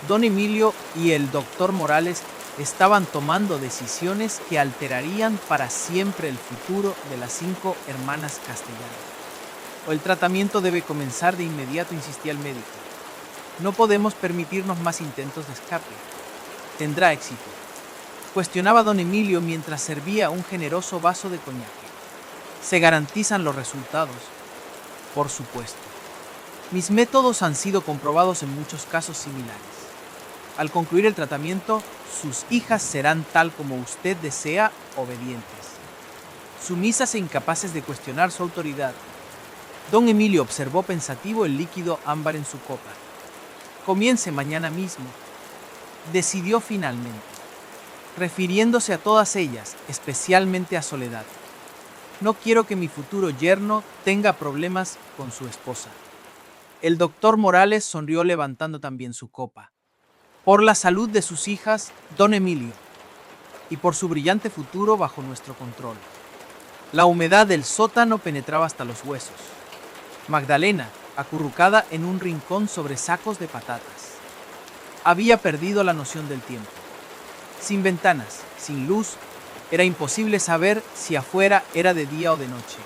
don Emilio y el doctor Morales estaban tomando decisiones que alterarían para siempre el futuro de las 5 hermanas castellanas. O el tratamiento debe comenzar de inmediato, insistía el médico. No podemos permitirnos más intentos de escape. Tendrá éxito, cuestionaba don Emilio mientras servía un generoso vaso de coñac. ¿Se garantizan los resultados? Por supuesto. Mis métodos han sido comprobados en muchos casos similares. Al concluir el tratamiento, sus hijas serán tal como usted desea, obedientes, sumisas e incapaces de cuestionar su autoridad. Don Emilio observó pensativo el líquido ámbar en su copa. Comience mañana mismo, decidió finalmente, refiriéndose a todas ellas, especialmente a Soledad. No quiero que mi futuro yerno tenga problemas con su esposa. El doctor Morales sonrió levantando también su copa. Por la salud de sus hijas, don Emilio, y por su brillante futuro bajo nuestro control. La humedad del sótano penetraba hasta los huesos. Magdalena, acurrucada en un rincón sobre sacos de patatas, había perdido la noción del tiempo. Sin ventanas, sin luz, era imposible saber si afuera era de día o de noche.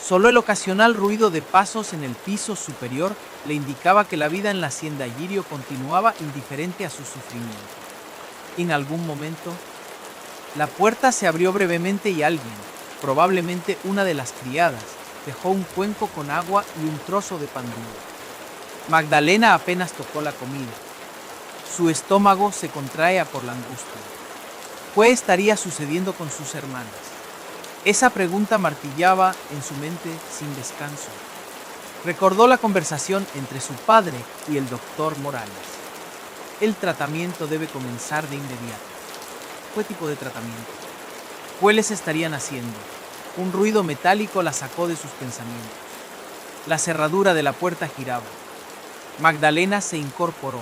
Solo el ocasional ruido de pasos en el piso superior le indicaba que la vida en la hacienda Girio continuaba indiferente a su sufrimiento. En algún momento, la puerta se abrió brevemente y alguien, probablemente una de las criadas, dejó un cuenco con agua y un trozo de pan duro. Magdalena apenas tocó la comida. Su estómago se contraía por la angustia. ¿Qué estaría sucediendo con sus hermanas? Esa pregunta martillaba en su mente sin descanso. Recordó la conversación entre su padre y el doctor Morales. El tratamiento debe comenzar de inmediato. ¿Qué tipo de tratamiento? ¿Qué les estarían haciendo? Un ruido metálico la sacó de sus pensamientos. La cerradura de la puerta giraba. Magdalena se incorporó,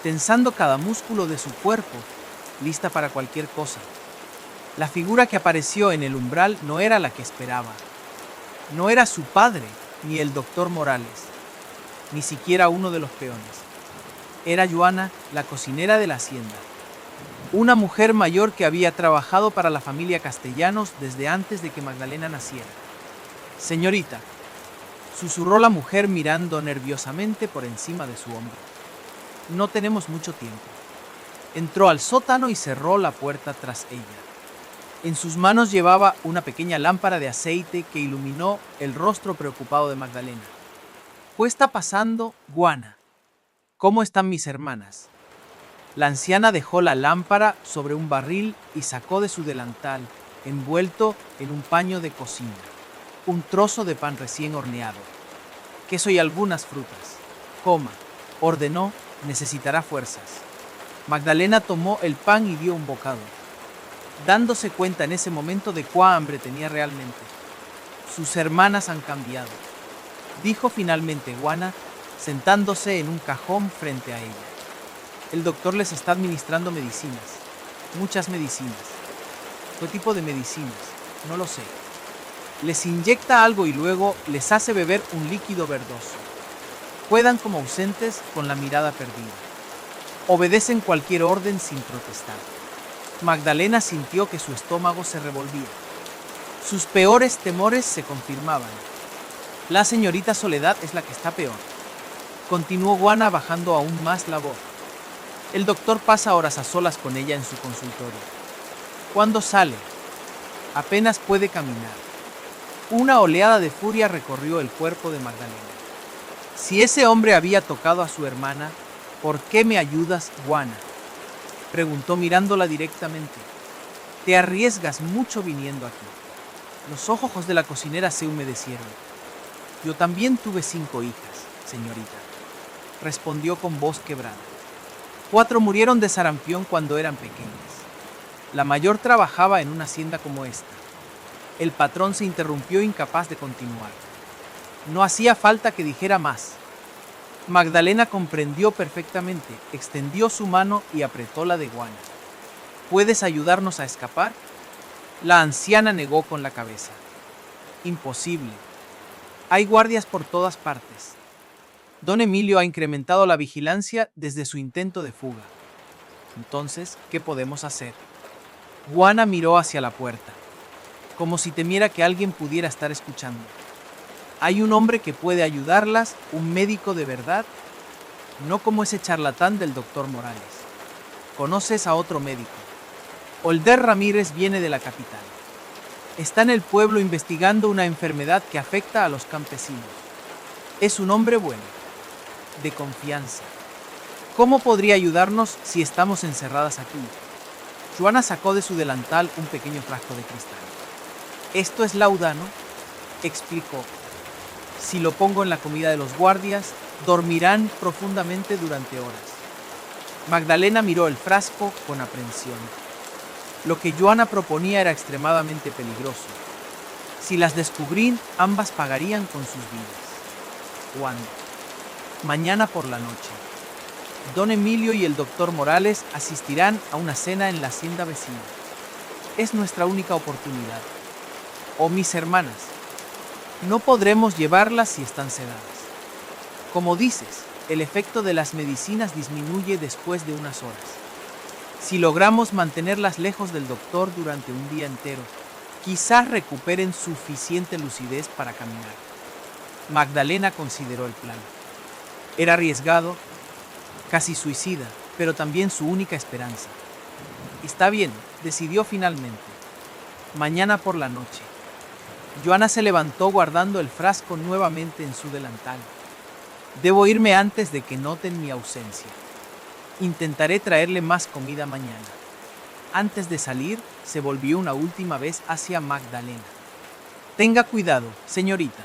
tensando cada músculo de su cuerpo, lista para cualquier cosa. La figura que apareció en el umbral no era la que esperaba. No era su padre, ni el doctor Morales, ni siquiera uno de los peones. Era Joana, la cocinera de la hacienda. una mujer mayor que había trabajado para la familia Castellanos desde antes de que Magdalena naciera. Señorita, susurró la mujer mirando nerviosamente por encima de su hombro. No tenemos mucho tiempo. Entró al sótano y cerró la puerta tras ella. En sus manos llevaba una pequeña lámpara de aceite que iluminó el rostro preocupado de Magdalena. ¿Qué está pasando, Juana? ¿Cómo están mis hermanas? La anciana dejó la lámpara sobre un barril y sacó de su delantal, envuelto en un paño de cocina, un trozo de pan recién horneado, queso y algunas frutas. Coma, ordenó, necesitará fuerzas. Magdalena tomó el pan y dio un bocado, dándose cuenta en ese momento de cuá hambre tenía realmente. Sus hermanas han cambiado, dijo finalmente Juana, sentándose en un cajón frente a ella. El doctor les está administrando medicinas, muchas medicinas. ¿Qué tipo de medicinas? No lo sé. Les inyecta algo y luego les hace beber un líquido verdoso. Quedan como ausentes con la mirada perdida. Obedecen cualquier orden sin protestar. Magdalena sintió que su estómago se revolvía. Sus peores temores se confirmaban. La señorita Soledad es la que está peor. Continuó Juana bajando aún más la voz. El doctor pasa horas a solas con ella en su consultorio. Cuando sale, apenas puede caminar. Una oleada de furia recorrió el cuerpo de Magdalena. Si ese hombre había tocado a su hermana, ¿por qué me ayudas, Juana? Preguntó mirándola directamente. Te arriesgas mucho viniendo aquí. Los ojos de la cocinera se humedecieron. Yo también tuve 5 hijas, señorita, respondió con voz quebrada. 4 murieron de sarampión cuando eran pequeñas. La mayor trabajaba en una hacienda como esta. El patrón se interrumpió incapaz de continuar. No hacía falta que dijera más. Magdalena comprendió perfectamente, extendió su mano y apretó la de Juana. ¿Puedes ayudarnos a escapar? La anciana negó con la cabeza. Imposible. Hay guardias por todas partes. Don Emilio ha incrementado la vigilancia desde su intento de fuga. Entonces, ¿qué podemos hacer? Juana miró hacia la puerta, como si temiera que alguien pudiera estar escuchando. Hay un hombre que puede ayudarlas, un médico de verdad, no como ese charlatán del doctor Morales. ¿Conoces a otro médico? Older Ramírez viene de la capital. Está en el pueblo investigando una enfermedad que afecta a los campesinos. Es un hombre bueno, de confianza. ¿Cómo podría ayudarnos si estamos encerradas aquí? Juana sacó de su delantal un pequeño frasco de cristal. Esto es laudano, explicó. Si lo pongo en la comida de los guardias, dormirán profundamente durante horas. Magdalena miró el frasco con aprensión. Lo que Juana proponía era extremadamente peligroso. Si las descubrían, ambas pagarían con sus vidas. ¿Cuándo? Mañana por la noche. Don Emilio y el doctor Morales asistirán a una cena en la hacienda vecina. Es nuestra única oportunidad. Oh, mis hermanas, no podremos llevarlas si están sedadas. Como dices, el efecto de las medicinas disminuye después de unas horas. Si logramos mantenerlas lejos del doctor durante un día entero, quizás recuperen suficiente lucidez para caminar. Magdalena consideró el plan. Era arriesgado, casi suicida, pero también su única esperanza. Está bien, decidió finalmente. Mañana por la noche. Juana se levantó guardando el frasco nuevamente en su delantal. Debo irme antes de que noten mi ausencia. Intentaré traerle más comida mañana. Antes de salir, se volvió una última vez hacia Magdalena. Tenga cuidado, señorita.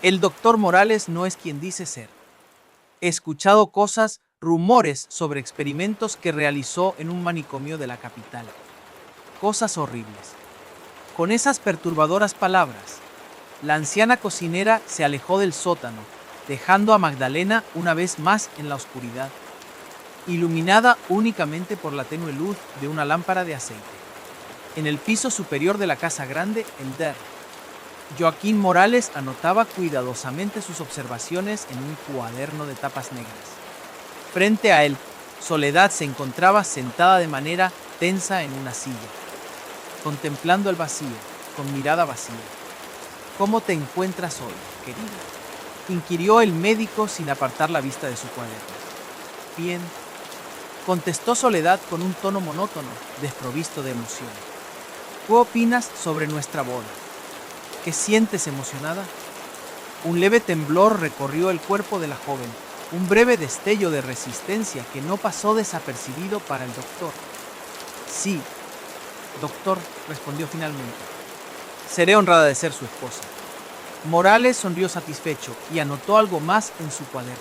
El doctor Morales no es quien dice ser. He escuchado cosas, rumores sobre experimentos que realizó en un manicomio de la capital. Cosas horribles. Con esas perturbadoras palabras, la anciana cocinera se alejó del sótano, dejando a Magdalena una vez más en la oscuridad, iluminada únicamente por la tenue luz de una lámpara de aceite. En el piso superior de la casa grande, el Dr. Joaquín Morales anotaba cuidadosamente sus observaciones en un cuaderno de tapas negras. Frente a él, Soledad se encontraba sentada de manera tensa en una silla, contemplando el vacío, con mirada vacía. ¿Cómo te encuentras hoy, querida?, inquirió el médico sin apartar la vista de su cuaderno. Bien, contestó Soledad con un tono monótono, desprovisto de emoción. ¿Qué opinas sobre nuestra boda? ¿Qué sientes emocionada? Un leve temblor recorrió el cuerpo de la joven, un breve destello de resistencia que no pasó desapercibido para el doctor. Sí, doctor, respondió finalmente. Seré honrada de ser su esposa. Morales sonrió satisfecho y anotó algo más en su cuaderno.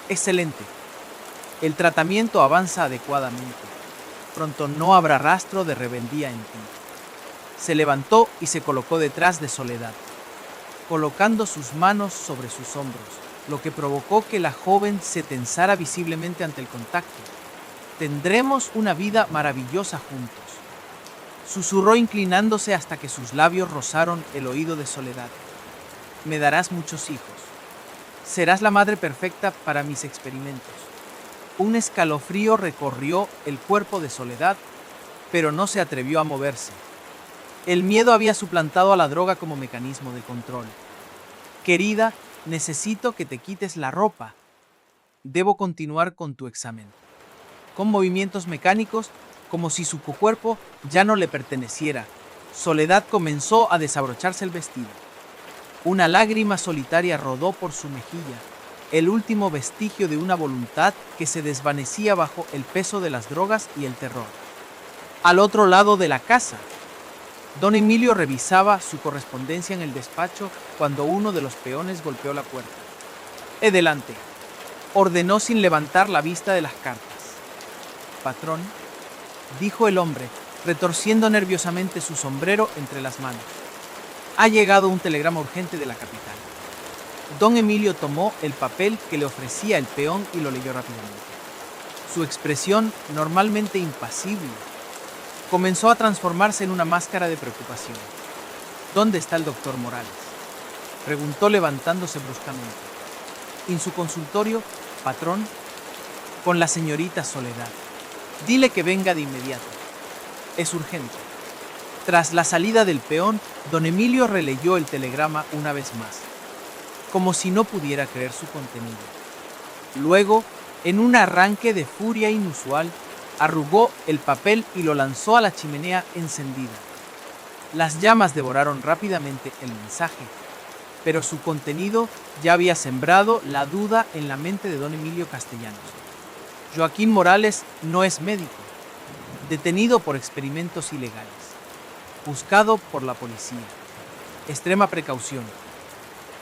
Excelente. El tratamiento avanza adecuadamente. Pronto no habrá rastro de rebeldía en ti. Se levantó y se colocó detrás de Soledad, colocando sus manos sobre sus hombros, lo que provocó que la joven se tensara visiblemente ante el contacto. Tendremos una vida maravillosa juntos, susurró inclinándose hasta que sus labios rozaron el oído de Soledad. Me darás muchos hijos. Serás la madre perfecta para mis experimentos. Un escalofrío recorrió el cuerpo de Soledad, pero no se atrevió a moverse. El miedo había suplantado a la droga como mecanismo de control. Querida, necesito que te quites la ropa. Debo continuar con tu examen. Con movimientos mecánicos, como si su cuerpo ya no le perteneciera, Soledad comenzó a desabrocharse el vestido. Una lágrima solitaria rodó por su mejilla, el último vestigio de una voluntad que se desvanecía bajo el peso de las drogas y el terror. Al otro lado de la casa, don Emilio revisaba su correspondencia en el despacho cuando uno de los peones golpeó la puerta. Adelante, ordenó sin levantar la vista de las cartas. Patrón, dijo el hombre, retorciendo nerviosamente su sombrero entre las manos. Ha llegado un telegrama urgente de la capital. Don Emilio tomó el papel que le ofrecía el peón y lo leyó rápidamente. Su expresión, normalmente impasible, comenzó a transformarse en una máscara de preocupación. ¿Dónde está el doctor Morales?, preguntó levantándose bruscamente. En su consultorio, patrón, con la señorita Soledad. Dile que venga de inmediato. Es urgente. Tras la salida del peón, don Emilio releyó el telegrama una vez más, como si no pudiera creer su contenido. Luego, en un arranque de furia inusual, arrugó el papel y lo lanzó a la chimenea encendida. Las llamas devoraron rápidamente el mensaje, pero su contenido ya había sembrado la duda en la mente de don Emilio Castellanos. Joaquín Morales no es médico, detenido por experimentos ilegales, buscado por la policía. Extrema precaución.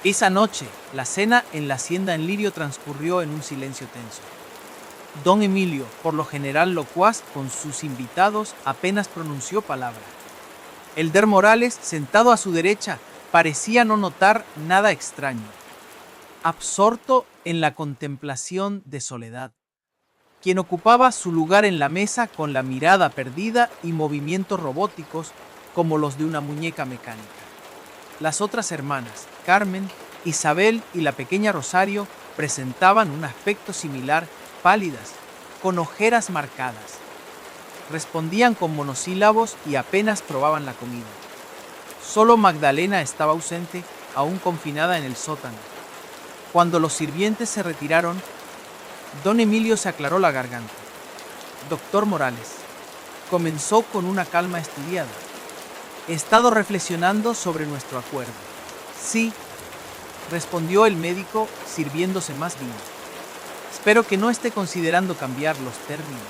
Esa noche, la cena en la hacienda en Lirio transcurrió en un silencio tenso. Don Emilio, por lo general locuaz con sus invitados, apenas pronunció palabra. Elder Morales, sentado a su derecha, parecía no notar nada extraño, absorto en la contemplación de Soledad, quien ocupaba su lugar en la mesa con la mirada perdida y movimientos robóticos como los de una muñeca mecánica. Las otras hermanas, Carmen, Isabel y la pequeña Rosario, presentaban un aspecto similar, pálidas, con ojeras marcadas. Respondían con monosílabos y apenas probaban la comida. Solo Magdalena estaba ausente, aún confinada en el sótano. Cuando los sirvientes se retiraron, don Emilio se aclaró la garganta. Doctor Morales, comenzó con una calma estudiada. He estado reflexionando sobre nuestro acuerdo. Sí, respondió el médico sirviéndose más vino. Espero que no esté considerando cambiar los términos.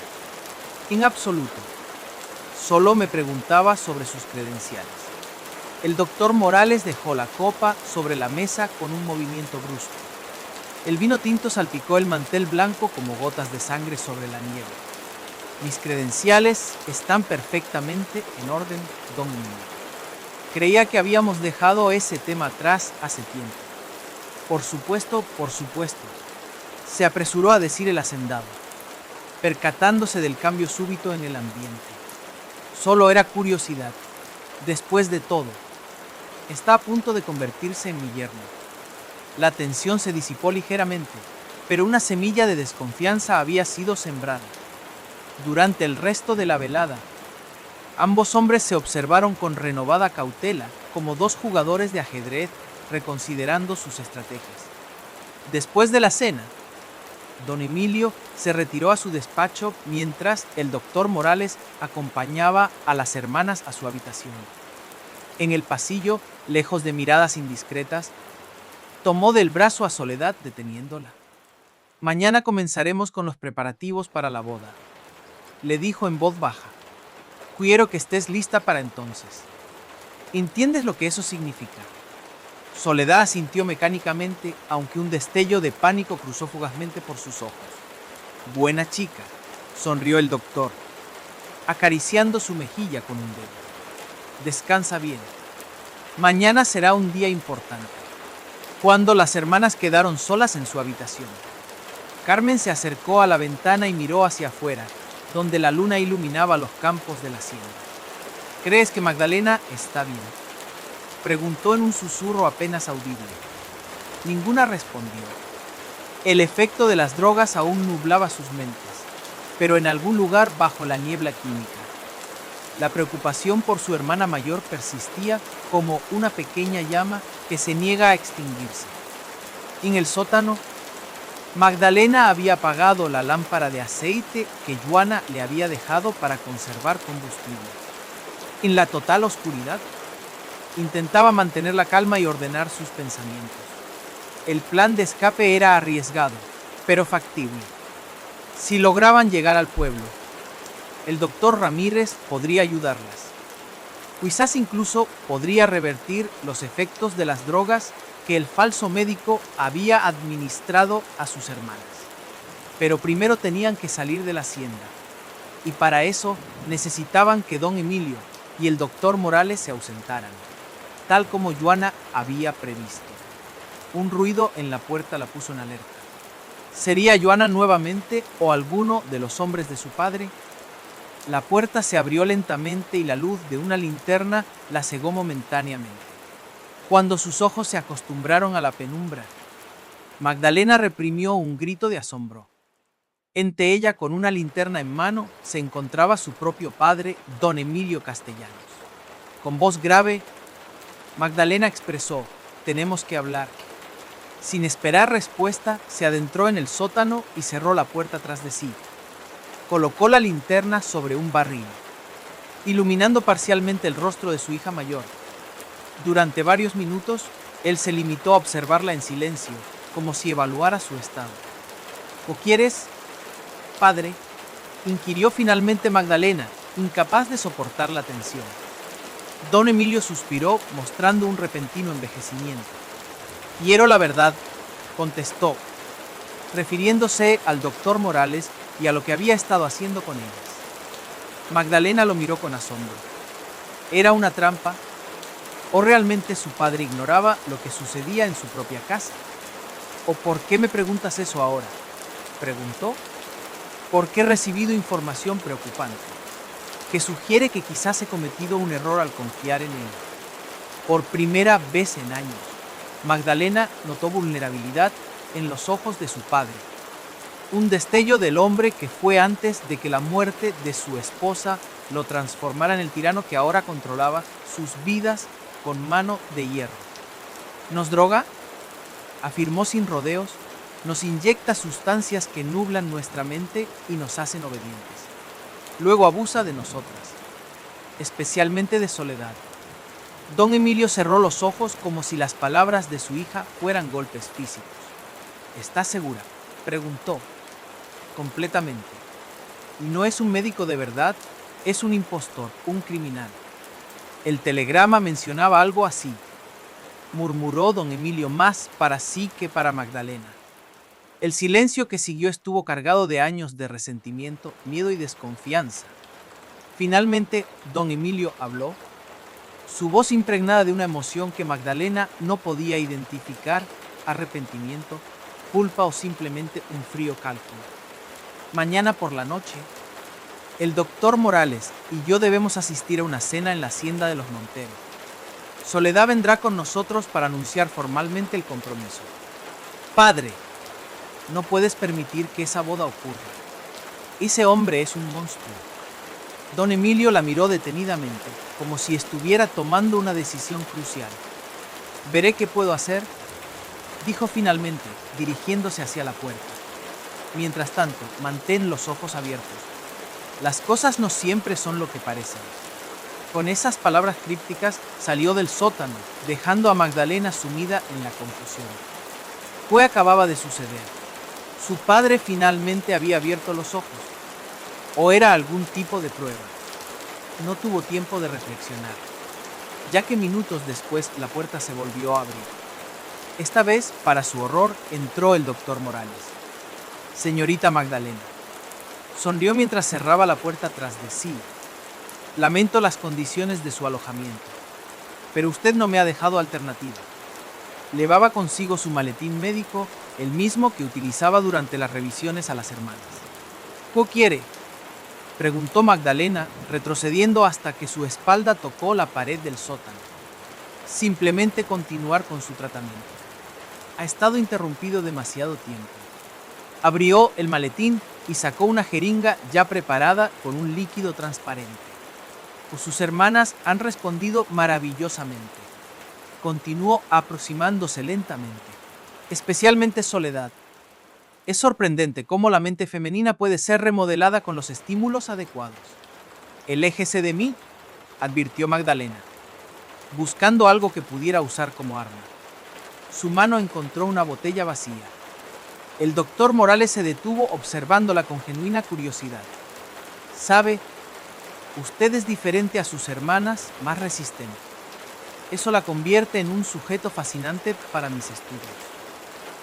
En absoluto. Solo me preguntaba sobre sus credenciales. El doctor Morales dejó la copa sobre la mesa con un movimiento brusco. El vino tinto salpicó el mantel blanco como gotas de sangre sobre la nieve. Mis credenciales están perfectamente en orden, don Emilio. Creía que habíamos dejado ese tema atrás hace tiempo. Por supuesto, se apresuró a decir el hacendado, percatándose del cambio súbito en el ambiente. Solo era curiosidad. Después de todo, está a punto de convertirse en mi yerno. La tensión se disipó ligeramente, Pero una semilla de desconfianza había sido sembrada. Durante el resto de la velada, ambos hombres se observaron con renovada cautela, como dos jugadores de ajedrez reconsiderando sus estrategias. Después de la cena, don Emilio se retiró a su despacho mientras el doctor Morales acompañaba a las hermanas a su habitación. En el pasillo, lejos de miradas indiscretas, tomó del brazo a Soledad deteniéndola. Mañana comenzaremos con los preparativos para la boda, le dijo en voz baja. Quiero que estés lista para entonces. ¿Entiendes lo que eso significa? Soledad asintió mecánicamente, aunque un destello de pánico cruzó fugazmente por sus ojos. Buena chica, sonrió el doctor, acariciando su mejilla con un dedo. Descansa bien. Mañana será un día importante. Cuando las hermanas quedaron solas en su habitación, Carmen se acercó a la ventana y miró hacia afuera, donde la luna iluminaba los campos de la hacienda. ¿Crees que Magdalena está bien?, preguntó en un susurro apenas audible. Ninguna respondió. El efecto de las drogas aún nublaba sus mentes, pero en algún lugar bajo la niebla química, la preocupación por su hermana mayor persistía como una pequeña llama que se niega a extinguirse. En el sótano, Magdalena había apagado la lámpara de aceite que Joana le había dejado para conservar combustible. En la total oscuridad, intentaba mantener la calma y ordenar sus pensamientos. El plan de escape era arriesgado, pero factible. Si lograban llegar al pueblo, el doctor Ramírez podría ayudarlas. Quizás incluso podría revertir los efectos de las drogas que el falso médico había administrado a sus hermanas. Pero primero tenían que salir de la hacienda, y para eso necesitaban que don Emilio y el doctor Morales se ausentaran, tal como Joana había previsto. Un ruido en la puerta la puso en alerta. ¿Sería Joana nuevamente o alguno de los hombres de su padre? La puerta se abrió lentamente y la luz de una linterna la cegó momentáneamente. Cuando sus ojos se acostumbraron a la penumbra, Magdalena reprimió un grito de asombro. Ante ella, con una linterna en mano, se encontraba su propio padre, don Emilio Castellanos. Con voz grave, Magdalena expresó: «Tenemos que hablar». Sin esperar respuesta, se adentró en el sótano y cerró la puerta tras de sí. Colocó la linterna sobre un barril, iluminando parcialmente el rostro de su hija mayor. Durante varios minutos, él se limitó a observarla en silencio, como si evaluara su estado. «¿O quieres, padre?», inquirió finalmente Magdalena, incapaz de soportar la tensión. Don Emilio suspiró, mostrando un repentino envejecimiento. «Quiero la verdad», contestó, refiriéndose al doctor Morales y a lo que había estado haciendo con ellas. Magdalena lo miró con asombro. ¿Era una trampa? ¿O realmente su padre ignoraba lo que sucedía en su propia casa? «¿O por qué me preguntas eso ahora?», preguntó. «Porque he recibido información preocupante, que sugiere que quizás he cometido un error al confiar en él». Por primera vez en años, Magdalena notó vulnerabilidad en los ojos de su padre. Un destello del hombre que fue antes de que la muerte de su esposa lo transformara en el tirano que ahora controlaba sus vidas con mano de hierro. «¿Nos droga?», afirmó sin rodeos. «Nos inyecta sustancias que nublan nuestra mente y nos hacen obedientes. Luego abusa de nosotras, especialmente de Soledad». Don Emilio cerró los ojos como si las palabras de su hija fueran golpes físicos. «¿Estás segura?», preguntó. «Completamente. Y no es un médico de verdad, es un impostor, un criminal». «El telegrama mencionaba algo así», murmuró don Emilio, más para sí que para Magdalena. El silencio que siguió estuvo cargado de años de resentimiento, miedo y desconfianza. Finalmente, don Emilio habló, su voz impregnada de una emoción que Magdalena no podía identificar: arrepentimiento, culpa o simplemente un frío cálculo. «Mañana por la noche, el doctor Morales y yo debemos asistir a una cena en la hacienda de los Monteros. Soledad vendrá con nosotros para anunciar formalmente el compromiso». «Padre», No puedes permitir que esa boda ocurra. Ese hombre es un monstruo. Don Emilio la miró detenidamente, como si estuviera tomando una decisión crucial. Veré qué puedo hacer, dijo finalmente, dirigiéndose hacia la puerta. Mientras tanto, mantén los ojos abiertos. Las cosas no siempre son lo que parecen. Con esas palabras crípticas salió del sótano, dejando a Magdalena sumida en la confusión. ¿Qué acababa de suceder? Su padre finalmente había abierto los ojos. ¿O era algún tipo de prueba? No tuvo tiempo de reflexionar, ya que minutos después la puerta se volvió a abrir. Esta vez, para su horror, entró el doctor Morales. Señorita Magdalena. Sonrió mientras cerraba la puerta tras de sí. Lamento las condiciones de su alojamiento, pero usted no me ha dejado alternativa. Llevaba consigo su maletín médico, el mismo que utilizaba durante las revisiones a las hermanas. ¿Qué quiere?, preguntó Magdalena, retrocediendo hasta que su espalda tocó la pared del sótano. Simplemente continuar con su tratamiento. Ha estado interrumpido demasiado tiempo. Abrió el maletín y sacó una jeringa ya preparada con un líquido transparente. Sus hermanas han respondido maravillosamente. Continuó aproximándose lentamente, especialmente Soledad. Es sorprendente cómo la mente femenina puede ser remodelada con los estímulos adecuados. Eléjese de mí, advirtió Magdalena, buscando algo que pudiera usar como arma. Su mano encontró una botella vacía. El doctor Morales se detuvo observándola con genuina curiosidad. Sabe, usted es diferente a sus hermanas, más resistente. Eso la convierte en un sujeto fascinante para mis estudios.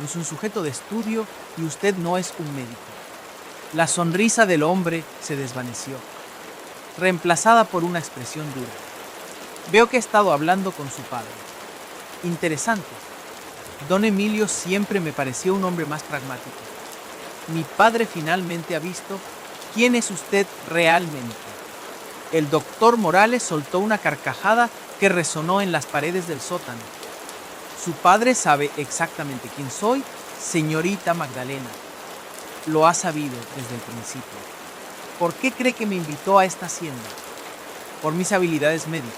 Es un sujeto de estudio y usted no es un médico. La sonrisa del hombre se desvaneció, reemplazada por una expresión dura. Veo que ha estado hablando con su padre. Interesante. Don Emilio siempre me pareció un hombre más pragmático. Mi padre finalmente ha visto quién es usted realmente. El doctor Morales soltó una carcajada que resonó en las paredes del sótano. Su padre sabe exactamente quién soy, señorita Magdalena. Lo ha sabido desde el principio. ¿Por qué cree que me invitó a esta hacienda? Por mis habilidades médicas.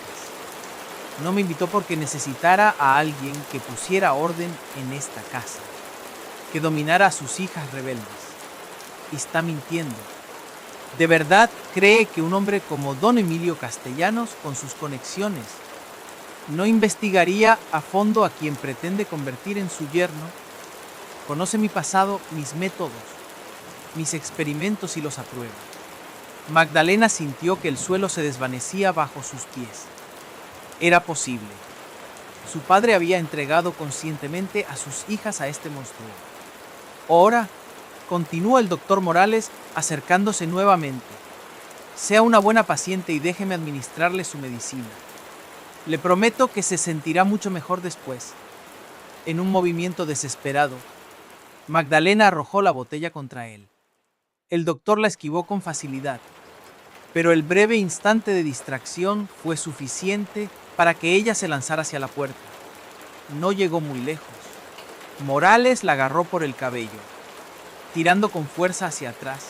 No me invitó porque necesitara a alguien que pusiera orden en esta casa, que dominara a sus hijas rebeldes. Y está mintiendo. ¿De verdad cree que un hombre como don Emilio Castellanos, con sus conexiones, no investigaría a fondo a quien pretende convertir en su yerno? Conoce mi pasado, mis métodos, mis experimentos y los aprueba. Magdalena sintió que el suelo se desvanecía bajo sus pies. Era posible. Su padre había entregado conscientemente a sus hijas a este monstruo. Ahora, continuó el doctor Morales acercándose nuevamente. Sea una buena paciente y déjeme administrarle su medicina. Le prometo que se sentirá mucho mejor después. En un movimiento desesperado, Magdalena arrojó la botella contra él. El doctor la esquivó con facilidad, pero el breve instante de distracción fue suficiente para que ella se lanzara hacia la puerta. No llegó muy lejos. Morales la agarró por el cabello, tirando con fuerza hacia atrás.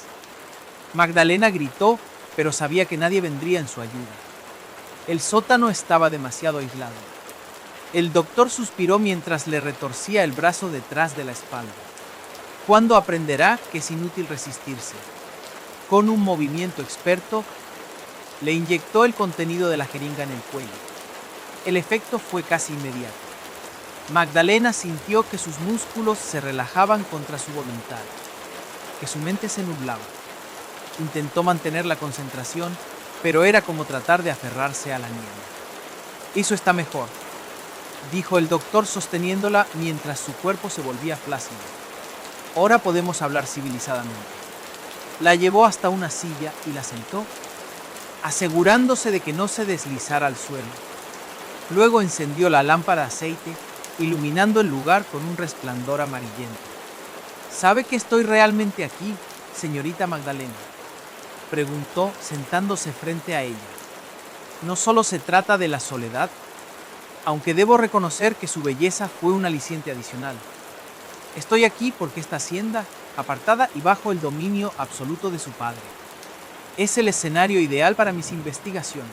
Magdalena gritó, pero sabía que nadie vendría en su ayuda. El sótano estaba demasiado aislado. El doctor suspiró mientras le retorcía el brazo detrás de la espalda. ¿Cuándo aprenderá que es inútil resistirse? Con un movimiento experto, le inyectó el contenido de la jeringa en el cuello. El efecto fue casi inmediato. Magdalena sintió que sus músculos se relajaban contra su voluntad, que su mente se nublaba. Intentó mantener la concentración, pero era como tratar de aferrarse a la niebla. Eso está mejor, dijo el doctor sosteniéndola mientras su cuerpo se volvía flácido. Ahora podemos hablar civilizadamente. La llevó hasta una silla y la sentó, asegurándose de que no se deslizara al suelo. Luego encendió la lámpara de aceite, iluminando el lugar con un resplandor amarillento. ¿Sabe que estoy realmente aquí, señorita Magdalena?, preguntó sentándose frente a ella. No solo se trata de la soledad, aunque debo reconocer que su belleza fue un aliciente adicional. Estoy aquí porque esta hacienda, apartada y bajo el dominio absoluto de su padre, es el escenario ideal para mis investigaciones.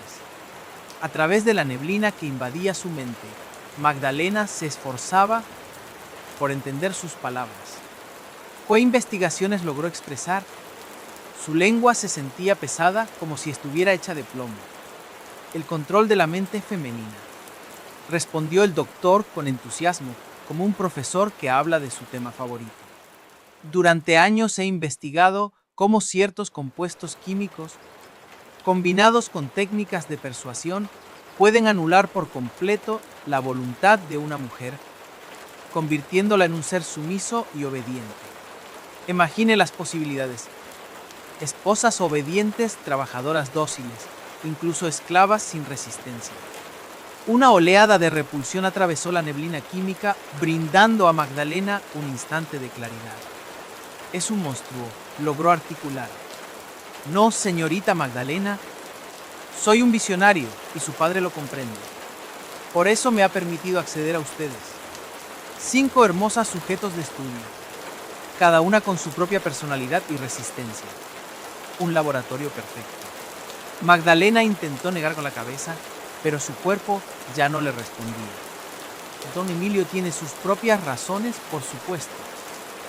A través de la neblina que invadía su mente, Magdalena se esforzaba por entender sus palabras. ¿Qué investigaciones logró expresar? Su lengua se sentía pesada como si estuviera hecha de plomo. El control de la mente femenina, respondió el doctor con entusiasmo, como un profesor que habla de su tema favorito. Durante años he investigado cómo ciertos compuestos químicos, combinados con técnicas de persuasión, pueden anular por completo la voluntad de una mujer, convirtiéndola en un ser sumiso y obediente. Imagine las posibilidades. Esposas obedientes, trabajadoras dóciles, incluso esclavas sin resistencia. Una oleada de repulsión atravesó la neblina química, brindando a Magdalena un instante de claridad. Es un monstruo, logró articular. No, señorita Magdalena, soy un visionario y su padre lo comprende. Por eso me ha permitido acceder a ustedes. 5 hermosas sujetos de estudio, cada una con su propia personalidad y resistencia. Un laboratorio perfecto. Magdalena intentó negar con la cabeza, pero su cuerpo ya no le respondía. Don Emilio tiene sus propias razones, por supuesto,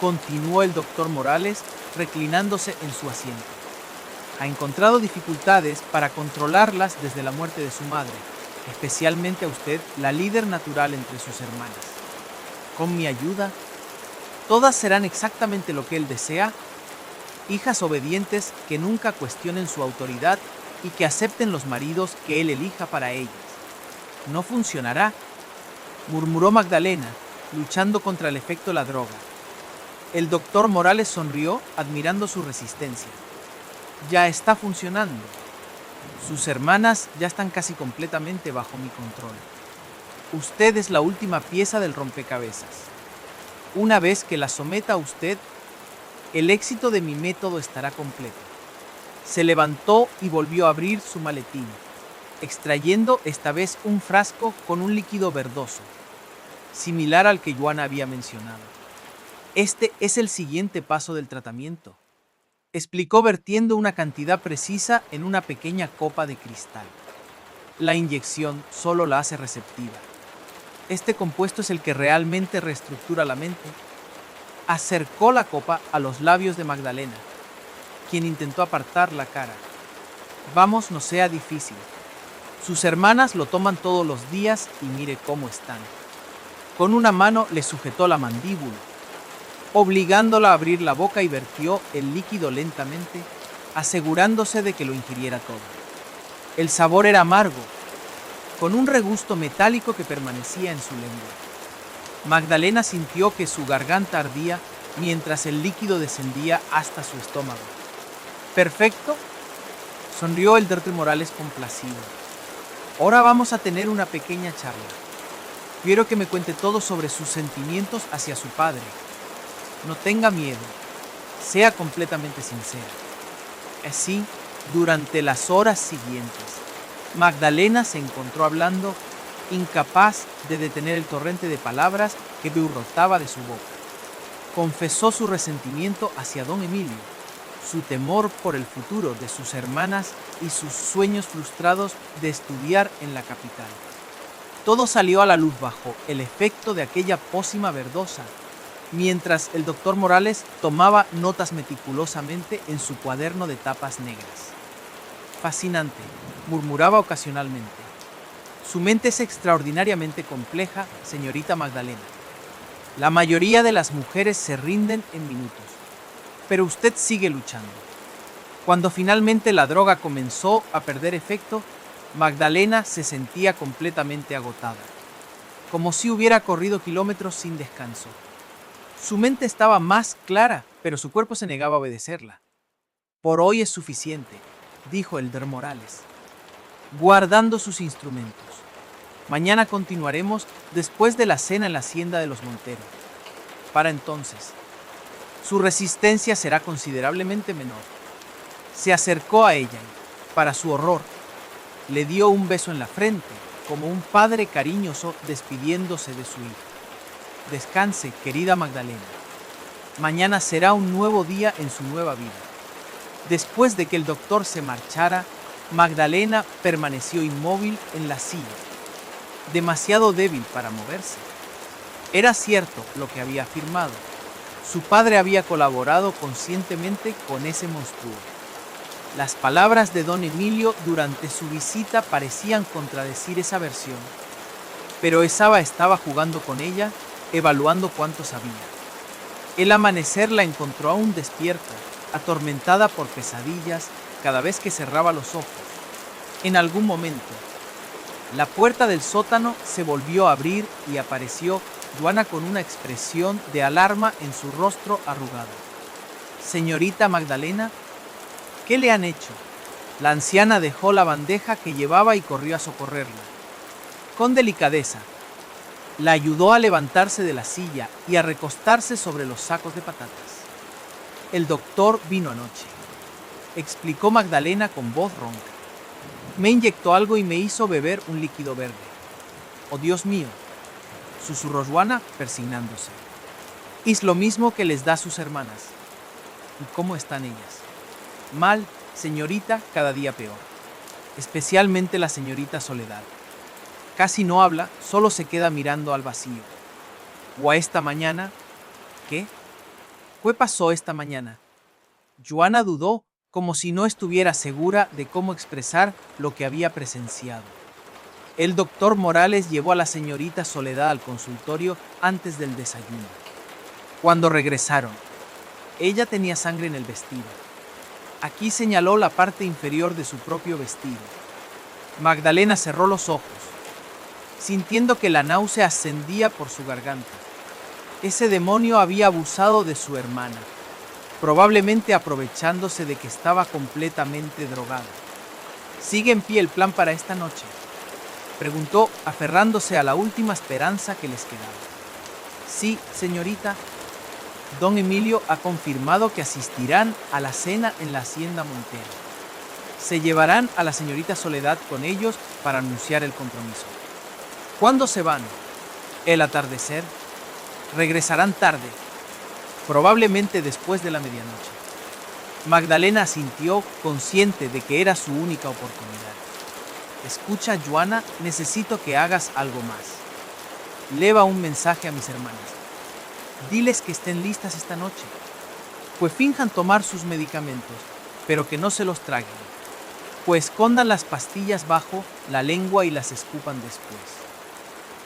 continuó el doctor Morales, reclinándose en su asiento. Ha encontrado dificultades para controlarlas desde la muerte de su madre, especialmente a usted, la líder natural entre sus hermanas. Con mi ayuda, todas serán exactamente lo que él desea, hijas obedientes que nunca cuestionen su autoridad y que acepten los maridos que él elija para ellas. No funcionará, murmuró Magdalena, luchando contra el efecto de la droga. El doctor Morales sonrió, admirando su resistencia. Ya está funcionando. Sus hermanas ya están casi completamente bajo mi control. Usted es la última pieza del rompecabezas. Una vez que la someta a usted, el éxito de mi método estará completo. Se levantó y volvió a abrir su maletín, extrayendo esta vez un frasco con un líquido verdoso, similar al que Joana había mencionado. Este es el siguiente paso del tratamiento, explicó vertiendo una cantidad precisa en una pequeña copa de cristal. La inyección solo la hace receptiva. Este compuesto es el que realmente reestructura la mente. Acercó la copa a los labios de Magdalena, quien intentó apartar la cara. Vamos, no sea difícil. Sus hermanas lo toman todos los días y mire cómo están. Con una mano le sujetó la mandíbula, obligándola a abrir la boca y vertió el líquido lentamente, asegurándose de que lo ingiriera todo. El sabor era amargo, con un regusto metálico que permanecía en su lengua. Magdalena sintió que su garganta ardía mientras el líquido descendía hasta su estómago. ¿Perfecto?, sonrió el doctor Morales complacido. Ahora vamos a tener una pequeña charla. Quiero que me cuente todo sobre sus sentimientos hacia su padre. No tenga miedo, sea completamente sincera. Así, durante las horas siguientes, Magdalena se encontró hablando, incapaz de detener el torrente de palabras que brotaba de su boca. Confesó su resentimiento hacia don Emilio, su temor por el futuro de sus hermanas y sus sueños frustrados de estudiar en la capital. Todo salió a la luz bajo el efecto de aquella pócima verdosa, mientras el doctor Morales tomaba notas meticulosamente en su cuaderno de tapas negras. Fascinante, murmuraba ocasionalmente. Su mente es extraordinariamente compleja, señorita Magdalena. La mayoría de las mujeres se rinden en minutos, pero usted sigue luchando. Cuando finalmente la droga comenzó a perder efecto, Magdalena se sentía completamente agotada, como si hubiera corrido kilómetros sin descanso. Su mente estaba más clara, pero su cuerpo se negaba a obedecerla. Por hoy es suficiente, dijo el doctor Morales, guardando sus instrumentos. Mañana continuaremos después de la cena en la hacienda de los Montero. Para entonces, su resistencia será considerablemente menor. Se acercó a ella y, para su horror, le dio un beso en la frente, como un padre cariñoso despidiéndose de su hija. Descanse, querida Magdalena. Mañana será un nuevo día en su nueva vida. Después de que el doctor se marchara, Magdalena permaneció inmóvil en la silla, demasiado débil para moverse. Era cierto lo que había afirmado. Su padre había colaborado conscientemente con ese monstruo. Las palabras de don Emilio durante su visita parecían contradecir esa versión, pero Esaba estaba jugando con ella, evaluando cuánto sabía. El amanecer la encontró aún despierta, atormentada por pesadillas cada vez que cerraba los ojos. En algún momento, la puerta del sótano se volvió a abrir y apareció Joana con una expresión de alarma en su rostro arrugado. «Señorita Magdalena, ¿qué le han hecho?». La anciana dejó la bandeja que llevaba y corrió a socorrerla. Con delicadeza, la ayudó a levantarse de la silla y a recostarse sobre los sacos de patatas. «El doctor vino anoche», explicó Magdalena con voz ronca. «Me inyectó algo y me hizo beber un líquido verde». «Oh, Dios mío», susurró Joana, persignándose. «Es lo mismo que les da a sus hermanas». «¿Y cómo están ellas?». «Mal, señorita, cada día peor. Especialmente la señorita Soledad. Casi no habla, solo se queda mirando al vacío. O a esta mañana». «¿Qué? ¿Qué pasó esta mañana?». Joana dudó, como si no estuviera segura de cómo expresar lo que había presenciado. El doctor Morales llevó a la señorita Soledad al consultorio antes del desayuno. Cuando regresaron, ella tenía sangre en el vestido. Aquí señaló la parte inferior de su propio vestido. Magdalena cerró los ojos, sintiendo que la náusea ascendía por su garganta. Ese demonio había abusado de su hermana, probablemente aprovechándose de que estaba completamente drogada. «¿Sigue en pie el plan para esta noche?», preguntó, aferrándose a la última esperanza que les quedaba. «Sí, señorita. Don Emilio ha confirmado que asistirán a la cena en la hacienda Montero. Se llevarán a la señorita Soledad con ellos para anunciar el compromiso». «¿Cuándo se van?». «El atardecer. Regresarán tarde, probablemente después de la medianoche». Magdalena asintió, consciente de que era su única oportunidad. «Escucha, Joana, necesito que hagas algo más. Lleva un mensaje a mis hermanas. Diles que estén listas esta noche. Pues finjan tomar sus medicamentos, pero que no se los traguen. Pues escondan las pastillas bajo la lengua y las escupan después».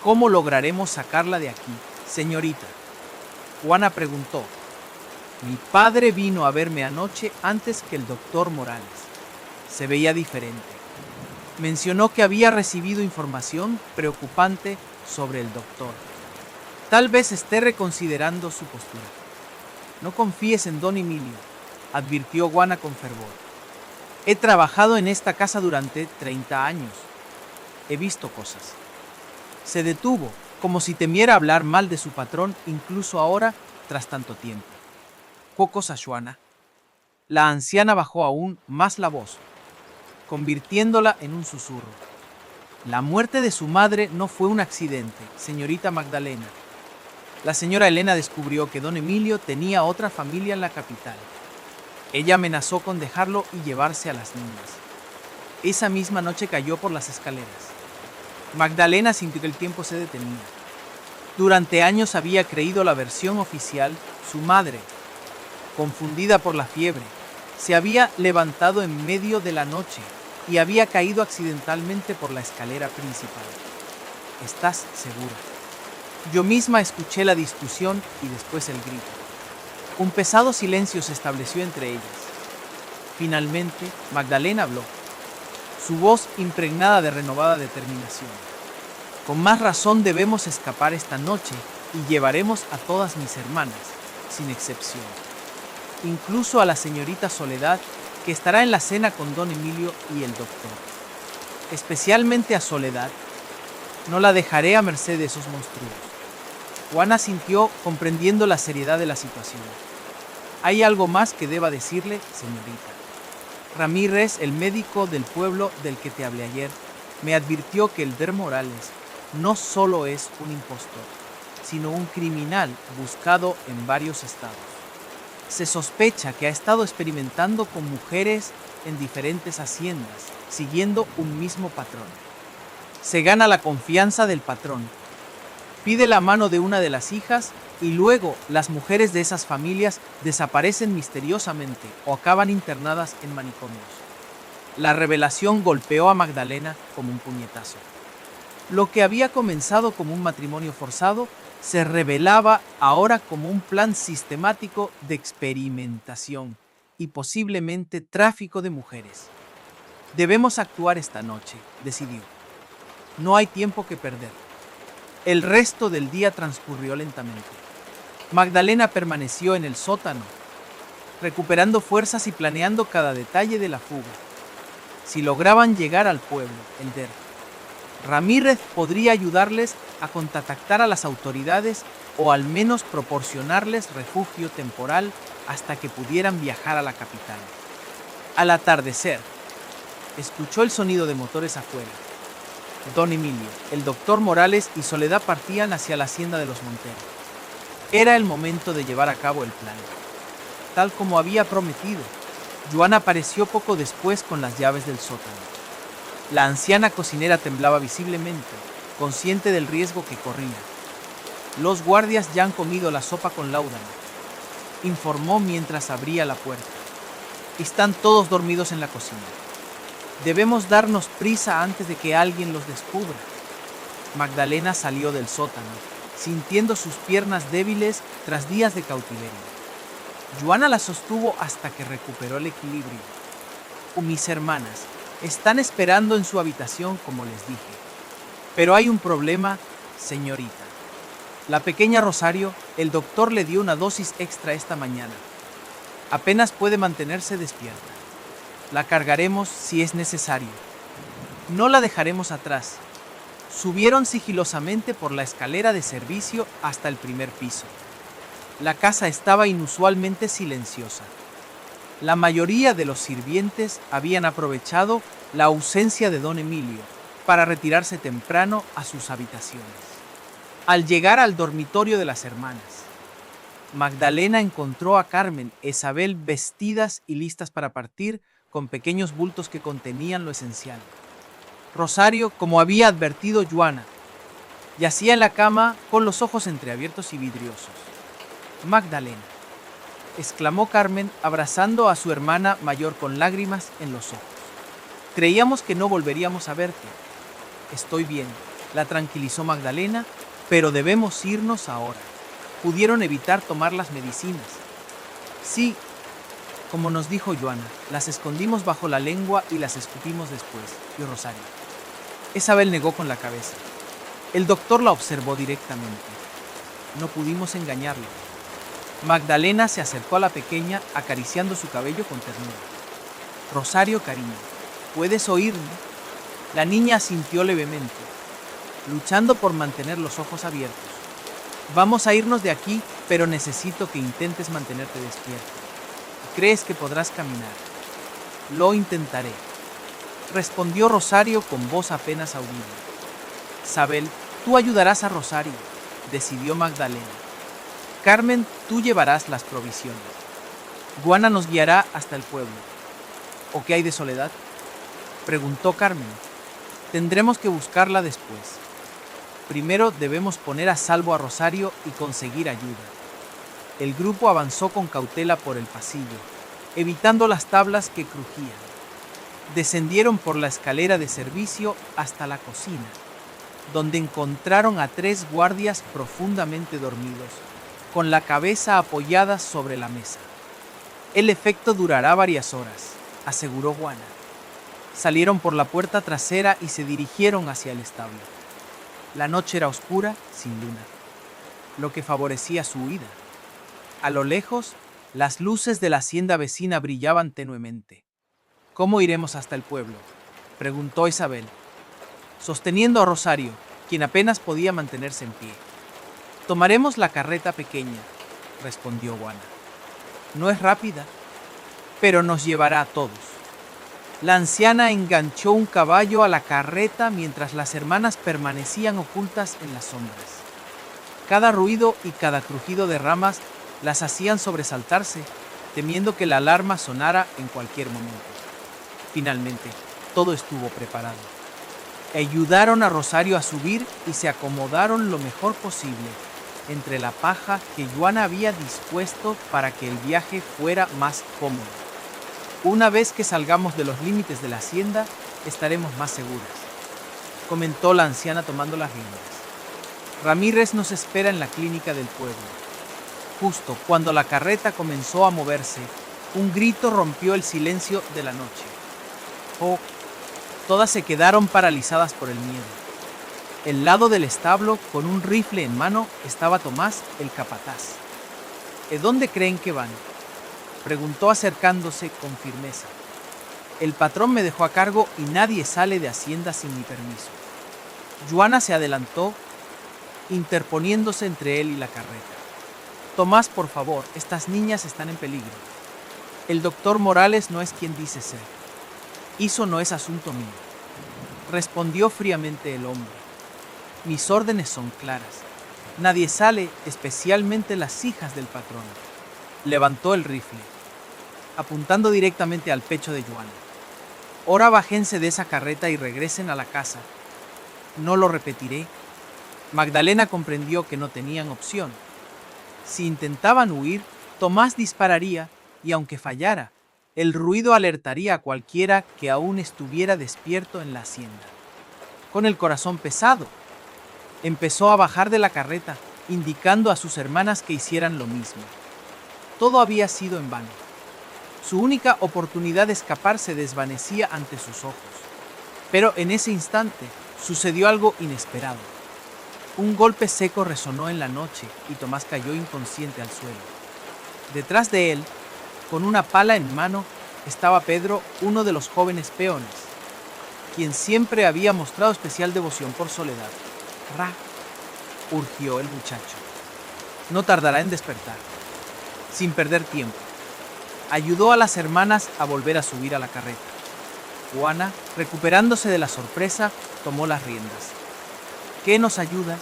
«¿Cómo lograremos sacarla de aquí, señorita?». Joana preguntó. «Mi padre vino a verme anoche antes que el doctor Morales. Se veía diferente. Mencionó que había recibido información preocupante sobre el doctor. Tal vez esté reconsiderando su postura». «No confíes en don Emilio», advirtió Joana con fervor. «He trabajado en esta casa durante 30 años. He visto cosas». Se detuvo, como si temiera hablar mal de su patrón, incluso ahora, tras tanto tiempo. «¿Qué cosa, Joana?». La anciana bajó aún más la voz, convirtiéndola en un susurro. «La muerte de su madre no fue un accidente, señorita Magdalena. La señora Elena descubrió que don Emilio tenía otra familia en la capital. Ella amenazó con dejarlo y llevarse a las niñas. Esa misma noche cayó por las escaleras». Magdalena sintió que el tiempo se detenía. Durante años había creído la versión oficial. Su madre, confundida por la fiebre, se había levantado en medio de la noche y había caído accidentalmente por la escalera principal. «¿Estás segura?». «Yo misma escuché la discusión y después el grito». Un pesado silencio se estableció entre ellas. Finalmente, Magdalena habló, su voz impregnada de renovada determinación. «Con más razón debemos escapar esta noche y llevaremos a todas mis hermanas, sin excepción. Incluso a la señorita Soledad, que estará en la cena con don Emilio y el doctor. Especialmente a Soledad. No la dejaré a merced de esos monstruos». Joana sintió, comprendiendo la seriedad de la situación. «¿Hay algo más que deba decirle, señorita? Ramírez, el médico del pueblo del que te hablé ayer, me advirtió que el Dr. Morales no solo es un impostor, sino un criminal buscado en varios estados. Se sospecha que ha estado experimentando con mujeres en diferentes haciendas, siguiendo un mismo patrón. Se gana la confianza del patrón, pide la mano de una de las hijas y luego las mujeres de esas familias desaparecen misteriosamente o acaban internadas en manicomios. La revelación golpeó a Magdalena como un puñetazo. Lo que había comenzado como un matrimonio forzado se revelaba ahora como un plan sistemático de experimentación y posiblemente tráfico de mujeres. Debemos actuar esta noche, decidió. No hay tiempo que perder. El resto del día transcurrió lentamente. Magdalena permaneció en el sótano, recuperando fuerzas y planeando cada detalle de la fuga. Si lograban llegar al pueblo, Ramírez podría ayudarles a contactar a las autoridades o al menos proporcionarles refugio temporal hasta que pudieran viajar a la capital. Al atardecer, escuchó el sonido de motores afuera. Don Emilio, el doctor Morales y Soledad partían hacia la hacienda de los Montero. Era el momento de llevar a cabo el plan. Tal como había prometido, Joana apareció poco después con las llaves del sótano. La anciana cocinera temblaba visiblemente, consciente del riesgo que corría. Los guardias ya han comido la sopa con láudano, informó mientras abría la puerta. Están todos dormidos en la cocina. Debemos darnos prisa antes de que alguien los descubra. Magdalena salió del sótano, sintiendo sus piernas débiles tras días de cautiverio. Joana la sostuvo hasta que recuperó el equilibrio. Mis hermanas están esperando en su habitación, como les dije. Pero hay un problema, señorita. La pequeña Rosario, el doctor le dio una dosis extra esta mañana. Apenas puede mantenerse despierta. La cargaremos si es necesario. No la dejaremos atrás. Subieron sigilosamente por la escalera de servicio hasta el primer piso. La casa estaba inusualmente silenciosa. La mayoría de los sirvientes habían aprovechado la ausencia de don Emilio para retirarse temprano a sus habitaciones. Al llegar al dormitorio de las hermanas, Magdalena encontró a Carmen e Isabel vestidas y listas para partir con pequeños bultos que contenían lo esencial. Rosario, como había advertido Joana, yacía en la cama con los ojos entreabiertos y vidriosos. Magdalena, exclamó Carmen, abrazando a su hermana mayor con lágrimas en los ojos. Creíamos que no volveríamos a verte. Estoy bien, la tranquilizó Magdalena, pero debemos irnos ahora. Pudieron evitar tomar las medicinas. Sí, como nos dijo Joana, las escondimos bajo la lengua y las escupimos después, y Rosario. Isabel negó con la cabeza. El doctor la observó directamente. No pudimos engañarlo. Magdalena se acercó a la pequeña, acariciando su cabello con ternura. Rosario, cariño, ¿puedes oírme? La niña asintió levemente, luchando por mantener los ojos abiertos. Vamos a irnos de aquí, pero necesito que intentes mantenerte despierta. ¿Crees que podrás caminar? Lo intentaré, respondió Rosario con voz apenas audible. Isabel, tú ayudarás a Rosario, decidió Magdalena. Carmen, tú llevarás las provisiones. Joana nos guiará hasta el pueblo. ¿O qué hay de Soledad?, preguntó Carmen. Tendremos que buscarla después. Primero debemos poner a salvo a Rosario y conseguir ayuda. El grupo avanzó con cautela por el pasillo, evitando las tablas que crujían. Descendieron por la escalera de servicio hasta la cocina, donde encontraron a 3 guardias profundamente dormidos, con la cabeza apoyada sobre la mesa. El efecto durará varias horas, aseguró Joana. Salieron por la puerta trasera y se dirigieron hacia el establo. La noche era oscura, sin luna, lo que favorecía su huida. A lo lejos, las luces de la hacienda vecina brillaban tenuemente. ¿Cómo iremos hasta el pueblo?, preguntó Isabel, sosteniendo a Rosario, quien apenas podía mantenerse en pie. Tomaremos la carreta pequeña, respondió Joana. No es rápida, pero nos llevará a todos. La anciana enganchó un caballo a la carreta mientras las hermanas permanecían ocultas en las sombras. Cada ruido y cada crujido de ramas las hacían sobresaltarse, temiendo que la alarma sonara en cualquier momento. Finalmente, todo estuvo preparado. Ayudaron a Rosario a subir y se acomodaron lo mejor posible entre la paja que Joana había dispuesto para que el viaje fuera más cómodo. Una vez que salgamos de los límites de la hacienda, estaremos más seguras, comentó la anciana tomando las riendas. Ramírez nos espera en la clínica del pueblo. Justo cuando la carreta comenzó a moverse, un grito rompió el silencio de la noche. Oh, todas se quedaron paralizadas por el miedo. El lado del establo, con un rifle en mano, estaba Tomás, el capataz. ¿De dónde creen que van?, preguntó acercándose con firmeza. El patrón me dejó a cargo y nadie sale de hacienda sin mi permiso. Joana se adelantó, interponiéndose entre él y la carreta. Tomás, por favor, estas niñas están en peligro. El doctor Morales no es quien dice ser. Eso no es asunto mío, respondió fríamente el hombre. Mis órdenes son claras. Nadie sale, especialmente las hijas del patrón. Levantó el rifle, apuntando directamente al pecho de Joana. Ahora bájense de esa carreta y regresen a la casa. No lo repetiré. Magdalena comprendió que no tenían opción. Si intentaban huir, Tomás dispararía y aunque fallara, el ruido alertaría a cualquiera que aún estuviera despierto en la hacienda. Con el corazón pesado, empezó a bajar de la carreta, indicando a sus hermanas que hicieran lo mismo. Todo había sido en vano. Su única oportunidad de escapar se desvanecía ante sus ojos. Pero en ese instante sucedió algo inesperado. Un golpe seco resonó en la noche y Tomás cayó inconsciente al suelo. Detrás de él, con una pala en mano, estaba Pedro, uno de los jóvenes peones, quien siempre había mostrado especial devoción por Soledad. «Ra», urgió el muchacho. «No tardará en despertar». Sin perder tiempo, ayudó a las hermanas a volver a subir a la carreta. Joana, recuperándose de la sorpresa, tomó las riendas. «¿Qué nos ayudas?»,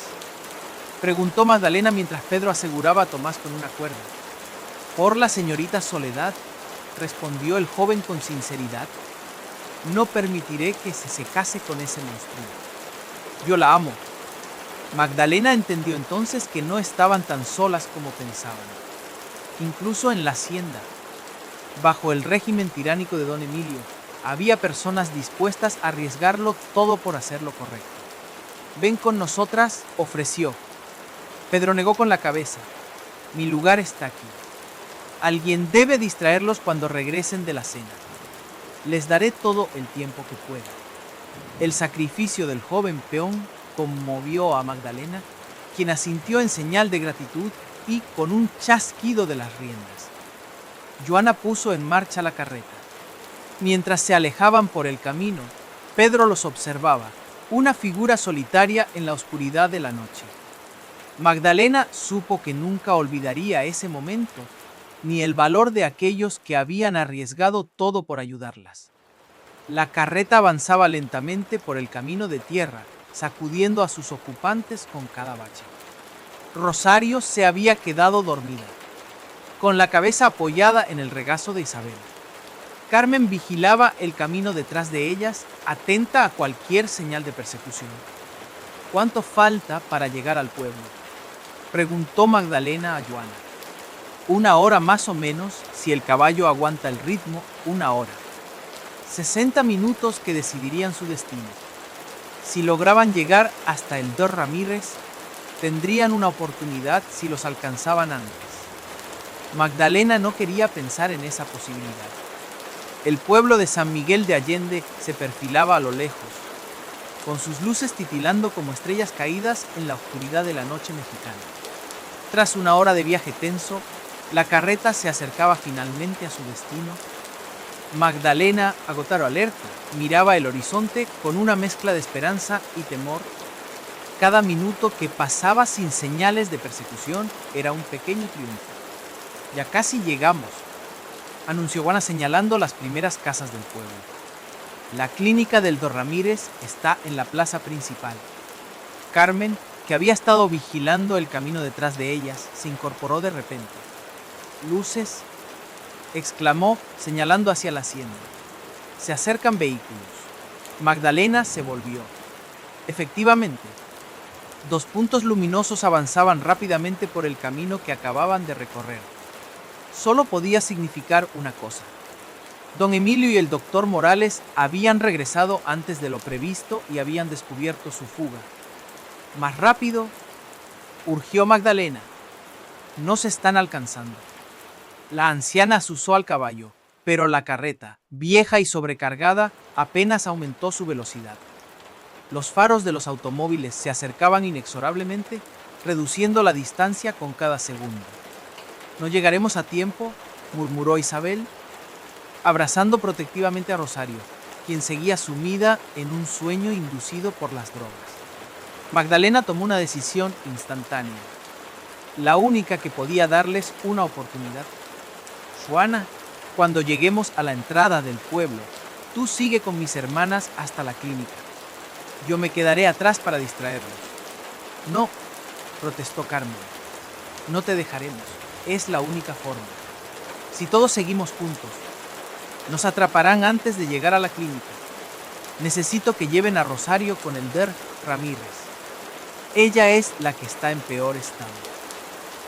preguntó Magdalena mientras Pedro aseguraba a Tomás con una cuerda. «Por la señorita Soledad», respondió el joven con sinceridad. «No permitiré que se case con ese monstruo. Yo la amo». Magdalena entendió entonces que no estaban tan solas como pensaban. Incluso en la hacienda, bajo el régimen tiránico de don Emilio, había personas dispuestas a arriesgarlo todo por hacer lo correcto. «Ven con nosotras», ofreció. Pedro negó con la cabeza. «Mi lugar está aquí. Alguien debe distraerlos cuando regresen de la cena. Les daré todo el tiempo que pueda». El sacrificio del joven peón conmovió a Magdalena, quien asintió en señal de gratitud y con un chasquido de las riendas. Joana puso en marcha la carreta. Mientras se alejaban por el camino, Pedro los observaba, una figura solitaria en la oscuridad de la noche. Magdalena supo que nunca olvidaría ese momento, ni el valor de aquellos que habían arriesgado todo por ayudarlas. La carreta avanzaba lentamente por el camino de tierra, sacudiendo a sus ocupantes con cada bache. Rosario se había quedado dormida, con la cabeza apoyada en el regazo de Isabel. Carmen vigilaba el camino detrás de ellas, atenta a cualquier señal de persecución. «¿Cuánto falta para llegar al pueblo?», preguntó Magdalena a Joana. «1 hora más o menos, si el caballo aguanta el ritmo, 1 hora. 60 minutos que decidirían su destino. Si lograban llegar hasta el Dos Ramírez, tendrían una oportunidad si los alcanzaban antes». Magdalena no quería pensar en esa posibilidad. El pueblo de San Miguel de Allende se perfilaba a lo lejos, con sus luces titilando como estrellas caídas en la oscuridad de la noche mexicana. Tras 1 hora de viaje tenso, la carreta se acercaba finalmente a su destino. Magdalena, agotada alerta, miraba el horizonte con una mezcla de esperanza y temor. Cada minuto que pasaba sin señales de persecución era un pequeño triunfo. «Ya casi llegamos», anunció Joana señalando las primeras casas del pueblo. «La clínica del Dos Ramírez está en la plaza principal». Carmen, que había estado vigilando el camino detrás de ellas, se incorporó de repente. «Luces», exclamó, señalando hacia la hacienda. Se acercan vehículos. Magdalena se volvió. Efectivamente, dos puntos luminosos avanzaban rápidamente por el camino que acababan de recorrer. Solo podía significar una cosa. Don Emilio y el doctor Morales habían regresado antes de lo previsto y habían descubierto su fuga. Más rápido, urgió Magdalena. Nos están alcanzando. La anciana azuzó al caballo, pero la carreta, vieja y sobrecargada, apenas aumentó su velocidad. Los faros de los automóviles se acercaban inexorablemente, reduciendo la distancia con cada segundo. «¿No llegaremos a tiempo?», murmuró Isabel, abrazando protectivamente a Rosario, quien seguía sumida en un sueño inducido por las drogas. Magdalena tomó una decisión instantánea, la única que podía darles una oportunidad. «Juana, cuando lleguemos a la entrada del pueblo, tú sigue con mis hermanas hasta la clínica. Yo me quedaré atrás para distraerlos». «No», protestó Carmen, «no te dejaremos. Es la única forma. Si todos seguimos juntos, nos atraparán antes de llegar a la clínica. Necesito que lleven a Rosario con el Dr. Ramírez. Ella es la que está en peor estado».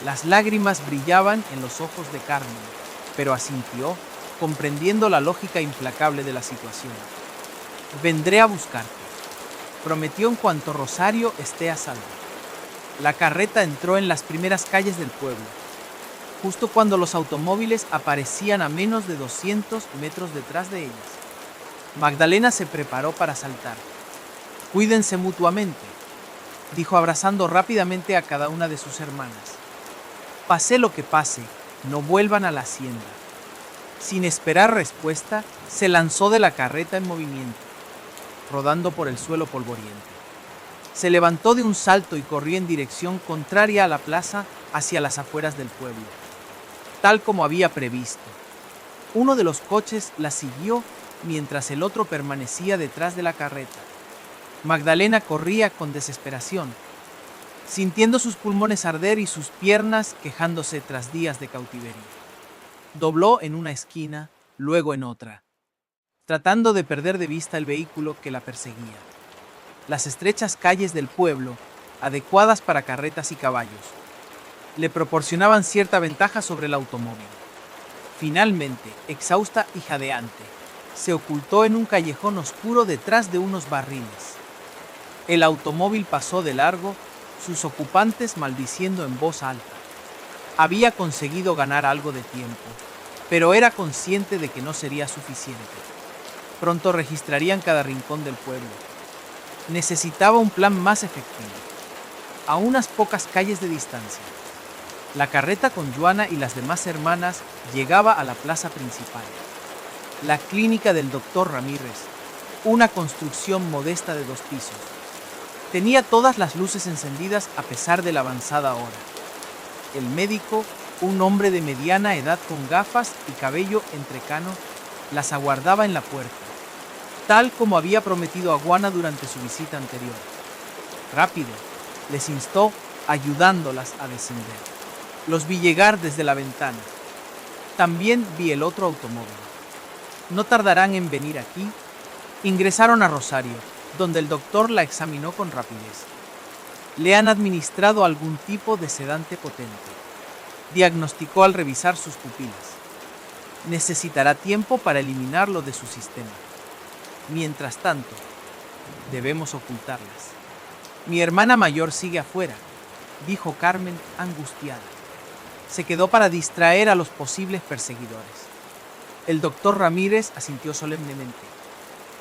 Las lágrimas brillaban en los ojos de Carmen, pero asintió, comprendiendo la lógica implacable de la situación. «Vendré a buscarte», prometió en cuanto Rosario esté a salvo. La carreta entró en las primeras calles del pueblo, justo cuando los automóviles aparecían a menos de 200 metros detrás de ellas. Magdalena se preparó para saltar. «Cuídense mutuamente», dijo abrazando rápidamente a cada una de sus hermanas. «Pase lo que pase, no vuelvan a la hacienda». Sin esperar respuesta, se lanzó de la carreta en movimiento, rodando por el suelo polvoriento. Se levantó de un salto y corrió en dirección contraria a la plaza hacia las afueras del pueblo, tal como había previsto. Uno de los coches la siguió mientras el otro permanecía detrás de la carreta. Magdalena corría con desesperación, sintiendo sus pulmones arder y sus piernas quejándose tras días de cautiverio. Dobló en una esquina, luego en otra, tratando de perder de vista el vehículo que la perseguía. Las estrechas calles del pueblo, adecuadas para carretas y caballos, le proporcionaban cierta ventaja sobre el automóvil. Finalmente, exhausta y jadeante, se ocultó en un callejón oscuro detrás de unos barriles. El automóvil pasó de largo, sus ocupantes maldiciendo en voz alta. Había conseguido ganar algo de tiempo, pero era consciente de que no sería suficiente. Pronto registrarían cada rincón del pueblo. Necesitaba un plan más efectivo. A unas pocas calles de distancia, la carreta con Juana y las demás hermanas llegaba a la plaza principal. La clínica del doctor Ramírez, una construcción modesta de 2 pisos. Tenía todas las luces encendidas a pesar de la avanzada hora. El médico, un hombre de mediana edad con gafas y cabello entrecano, las aguardaba en la puerta, tal como había prometido a Juana durante su visita anterior. «Rápido», les instó, ayudándolas a descender. Los vi llegar desde la ventana. También vi el otro automóvil. No tardarán en venir aquí. Ingresaron a Rosario, donde el doctor la examinó con rapidez. Le han administrado algún tipo de sedante potente, diagnosticó al revisar sus pupilas. Necesitará tiempo para eliminarlo de su sistema. Mientras tanto, debemos ocultarlas. Mi hermana mayor sigue afuera, dijo Carmen angustiada. Se quedó para distraer a los posibles perseguidores. El doctor Ramírez asintió solemnemente.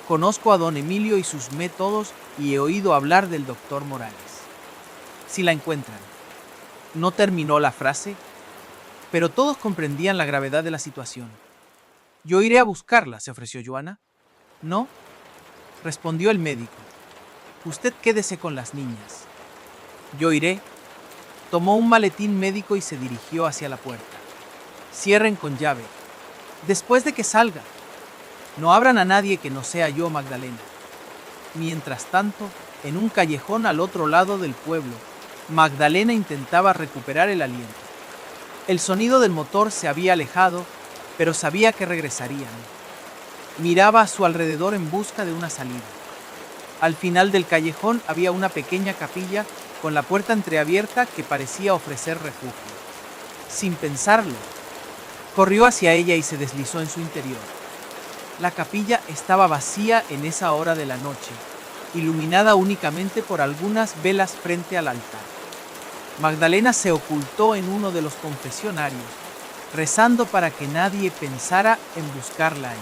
Conozco a don Emilio y sus métodos y he oído hablar del doctor Morales. Si la encuentran. No terminó la frase, pero todos comprendían la gravedad de la situación. Yo iré a buscarla, se ofreció Juana. No, respondió el médico. Usted quédese con las niñas. Yo iré. Tomó un maletín médico y se dirigió hacia la puerta. Cierren con llave. Después de que salga. No abran a nadie que no sea yo, Magdalena. Mientras tanto, en un callejón al otro lado del pueblo, Magdalena intentaba recuperar el aliento. El sonido del motor se había alejado pero sabía que regresarían. Miraba a su alrededor en busca de una salida. Al final del callejón había una pequeña capilla con la puerta entreabierta que parecía ofrecer refugio. Sin pensarlo, corrió hacia ella y se deslizó en su interior. La capilla estaba vacía en esa hora de la noche, iluminada únicamente por algunas velas frente al altar. Magdalena se ocultó en uno de los confesionarios, rezando para que nadie pensara en buscarla allí.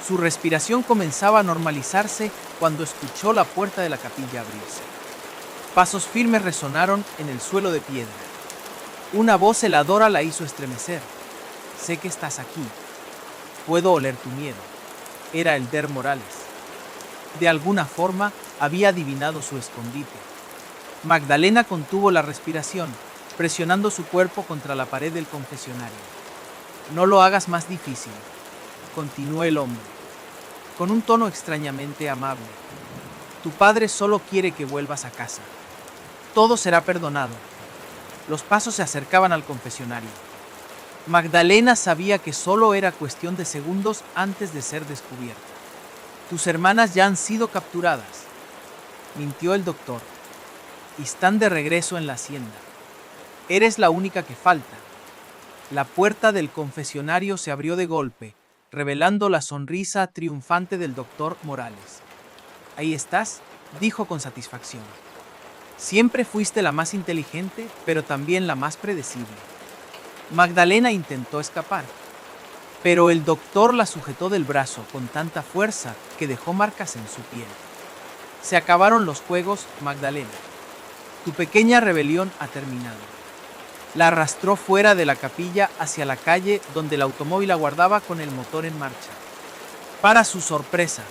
Su respiración comenzaba a normalizarse cuando escuchó la puerta de la capilla abrirse. Pasos firmes resonaron en el suelo de piedra. Una voz heladora la hizo estremecer. Sé que estás aquí. Puedo oler tu miedo. Era el Der Morales. De alguna forma había adivinado su escondite. Magdalena contuvo la respiración, presionando su cuerpo contra la pared del confesionario. No lo hagas más difícil, continuó el hombre, con un tono extrañamente amable. Tu padre solo quiere que vuelvas a casa. Todo será perdonado. Los pasos se acercaban al confesionario. Magdalena sabía que solo era cuestión de segundos antes de ser descubierta. Tus hermanas ya han sido capturadas, mintió el doctor, y están de regreso en la hacienda. Eres la única que falta. La puerta del confesionario se abrió de golpe, revelando la sonrisa triunfante del doctor Morales. Ahí estás, dijo con satisfacción. Siempre fuiste la más inteligente, pero también la más predecible. Magdalena intentó escapar, pero el doctor la sujetó del brazo con tanta fuerza que dejó marcas en su piel. Se acabaron los juegos, Magdalena. Tu pequeña rebelión ha terminado. La arrastró fuera de la capilla hacia la calle donde el automóvil aguardaba con el motor en marcha. Para su sorpresa,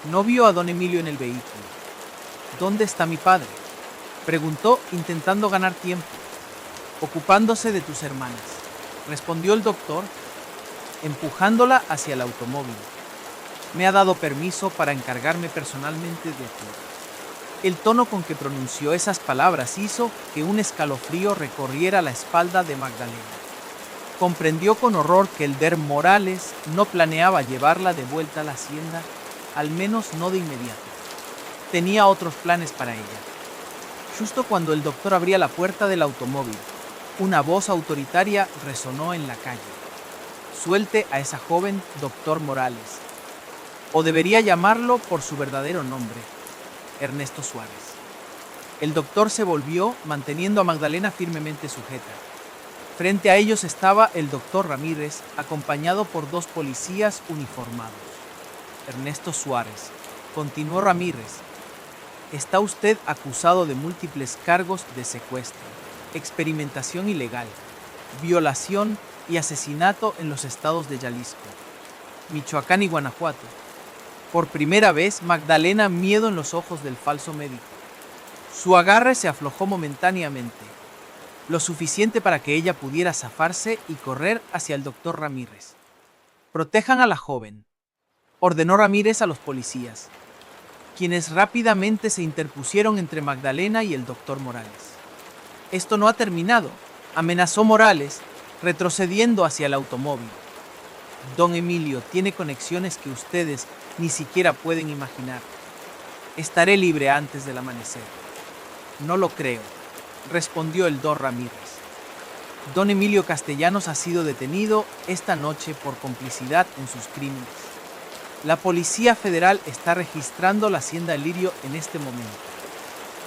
no vio a don Emilio en el vehículo. ¿Dónde está mi padre?, preguntó intentando ganar tiempo. Ocupándose de tus hermanas, respondió el doctor, empujándola hacia el automóvil. Me ha dado permiso para encargarme personalmente de ti. El tono con que pronunció esas palabras hizo que un escalofrío recorriera la espalda de Magdalena. Comprendió con horror que el Der Morales no planeaba llevarla de vuelta a la hacienda, al menos no de inmediato. Tenía otros planes para ella. Justo cuando el doctor abría la puerta del automóvil, una voz autoritaria resonó en la calle. Suelte a esa joven, doctor Morales. O debería llamarlo por su verdadero nombre, Ernesto Suárez. El doctor se volvió, manteniendo a Magdalena firmemente sujeta. Frente a ellos estaba el doctor Ramírez, acompañado por dos policías uniformados. Ernesto Suárez, continuó Ramírez, está usted acusado de múltiples cargos de secuestro, experimentación ilegal, violación y asesinato en los estados de Jalisco, Michoacán y Guanajuato. Por primera vez, Magdalena miedo en los ojos del falso médico. Su agarre se aflojó momentáneamente, lo suficiente para que ella pudiera zafarse y correr hacia el doctor Ramírez. Protejan a la joven, ordenó Ramírez a los policías, quienes rápidamente se interpusieron entre Magdalena y el doctor Morales. Esto no ha terminado, amenazó Morales, retrocediendo hacia el automóvil. Don Emilio tiene conexiones que ustedes ni siquiera pueden imaginar. Estaré libre antes del amanecer. No lo creo, respondió el don Ramírez. Don Emilio Castellanos ha sido detenido esta noche por complicidad en sus crímenes. La Policía Federal está registrando la hacienda Lirio en este momento.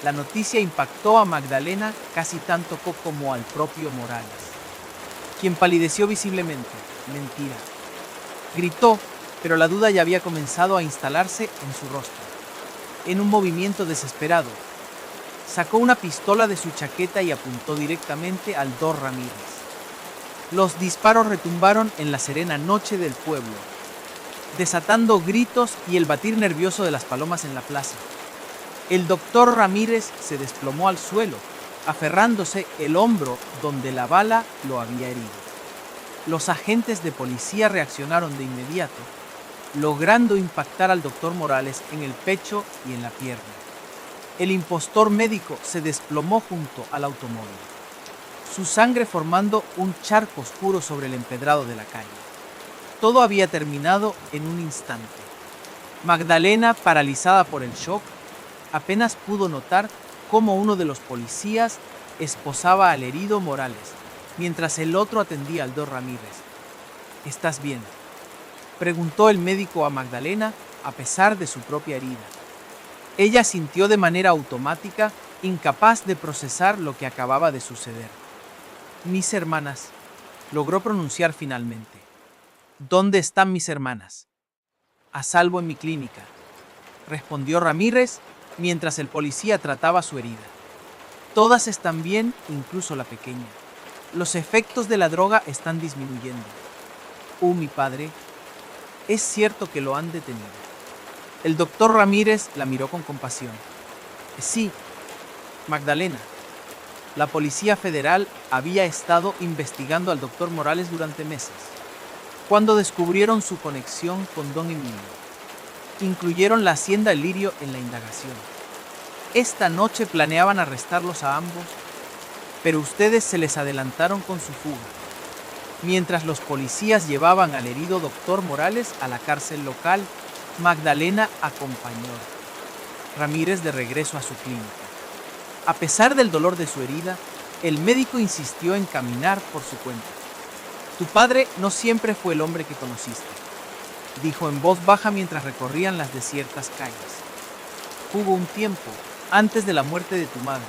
La noticia impactó a Magdalena casi tanto como al propio Morales, quien palideció visiblemente. Mentira. Gritó, pero la duda ya había comenzado a instalarse en su rostro. En un movimiento desesperado, sacó una pistola de su chaqueta y apuntó directamente al don Ramírez. Los disparos retumbaron en la serena noche del pueblo, desatando gritos y el batir nervioso de las palomas en la plaza. El doctor Ramírez se desplomó al suelo, aferrándose el hombro donde la bala lo había herido. Los agentes de policía reaccionaron de inmediato, logrando impactar al doctor Morales en el pecho y en la pierna. El impostor médico se desplomó junto al automóvil. su sangre formando un charco oscuro sobre el empedrado de la calle. Todo había terminado en un instante. Magdalena, paralizada por el shock, apenas pudo notar cómo uno de los policías esposaba al herido Morales, mientras el otro atendía al Dr. Ramírez. ¿Estás bien?, preguntó el médico a Magdalena a pesar de su propia herida. Ella sintió de manera automática, incapaz de procesar lo que acababa de suceder. Mis hermanas, logró pronunciar finalmente. ¿Dónde están mis hermanas? A salvo en mi clínica, respondió Ramírez mientras el policía trataba su herida. Todas están bien, incluso la pequeña. Los efectos de la droga están disminuyendo. Mi padre, es cierto que lo han detenido. El doctor Ramírez la miró con compasión. Sí, Magdalena. La Policía Federal había estado investigando al doctor Morales durante meses. Cuando descubrieron su conexión con don Emilio, incluyeron la hacienda El Lirio en la indagación. Esta noche planeaban arrestarlos a ambos, pero ustedes se les adelantaron con su fuga. Mientras los policías llevaban al herido doctor Morales a la cárcel local, Magdalena acompañó a Ramírez de regreso a su clínica. A pesar del dolor de su herida, el médico insistió en caminar por su cuenta. Tu padre no siempre fue el hombre que conociste, dijo en voz baja mientras recorrían las desiertas calles. Hubo un tiempo, antes de la muerte de tu madre,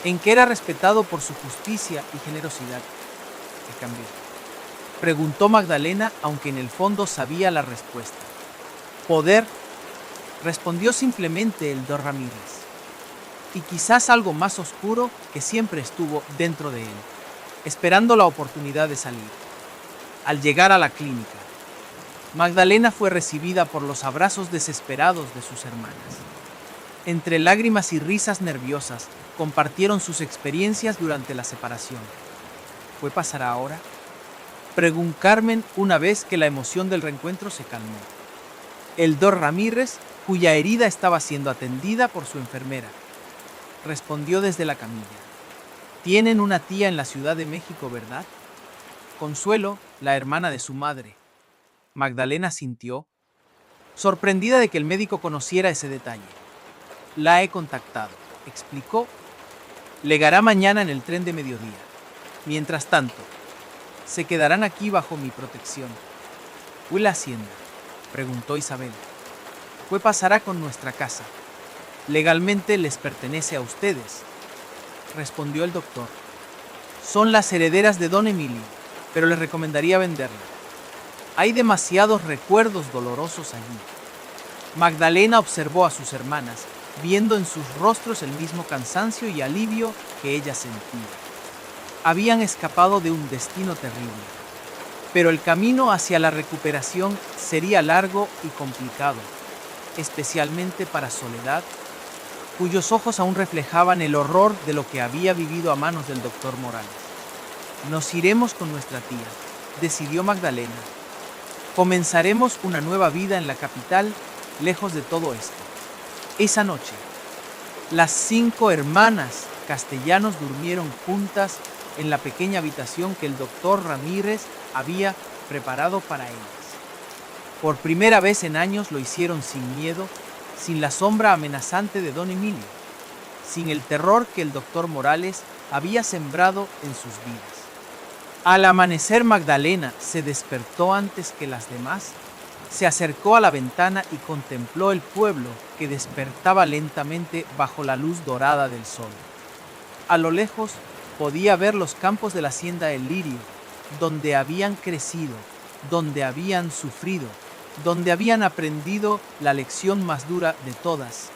en que era respetado por su justicia y generosidad. ¿Qué cambió?, preguntó Magdalena, aunque en el fondo sabía la respuesta. Poder, respondió simplemente el Dr. Ramírez. Y quizás algo más oscuro que siempre estuvo dentro de él, esperando la oportunidad de salir. Al llegar a la clínica, Magdalena fue recibida por los abrazos desesperados de sus hermanas. Entre lágrimas y risas nerviosas, compartieron sus experiencias durante la separación. ¿Qué pasará ahora?, preguntó Carmen una vez que la emoción del reencuentro se calmó. El Dr. Ramírez, cuya herida estaba siendo atendida por su enfermera, respondió desde la camilla. Tienen una tía en la Ciudad de México, ¿verdad? Consuelo, la hermana de su madre. Magdalena sintió, sorprendida de que el médico conociera ese detalle. La he contactado, explicó. Llegará mañana en el tren de mediodía. Mientras tanto, se quedarán aquí bajo mi protección. ¿Fue la hacienda?, preguntó Isabel. ¿Qué pasará con nuestra casa? Legalmente les pertenece a ustedes, respondió el doctor. Son las herederas de don Emilio, pero les recomendaría venderla. Hay demasiados recuerdos dolorosos allí. Magdalena observó a sus hermanas, viendo en sus rostros el mismo cansancio y alivio que ella sentía. Habían escapado de un destino terrible, pero el camino hacia la recuperación sería largo y complicado, especialmente para Soledad, cuyos ojos aún reflejaban el horror de lo que había vivido a manos del doctor Morales. Nos iremos con nuestra tía, decidió Magdalena. Comenzaremos una nueva vida en la capital, lejos de todo esto. Esa noche, las 5 hermanas Castellanos durmieron juntas en la pequeña habitación que el doctor Ramírez había preparado para ellas. Por primera vez en años lo hicieron sin miedo, sin la sombra amenazante de don Emilio, sin el terror que el doctor Morales había sembrado en sus vidas. Al amanecer, Magdalena se despertó antes que las demás, se acercó a la ventana y contempló el pueblo que despertaba lentamente bajo la luz dorada del sol. A lo lejos podía ver los campos de la hacienda El Lirio, donde habían crecido, donde habían sufrido, donde habían aprendido la lección más dura de todas,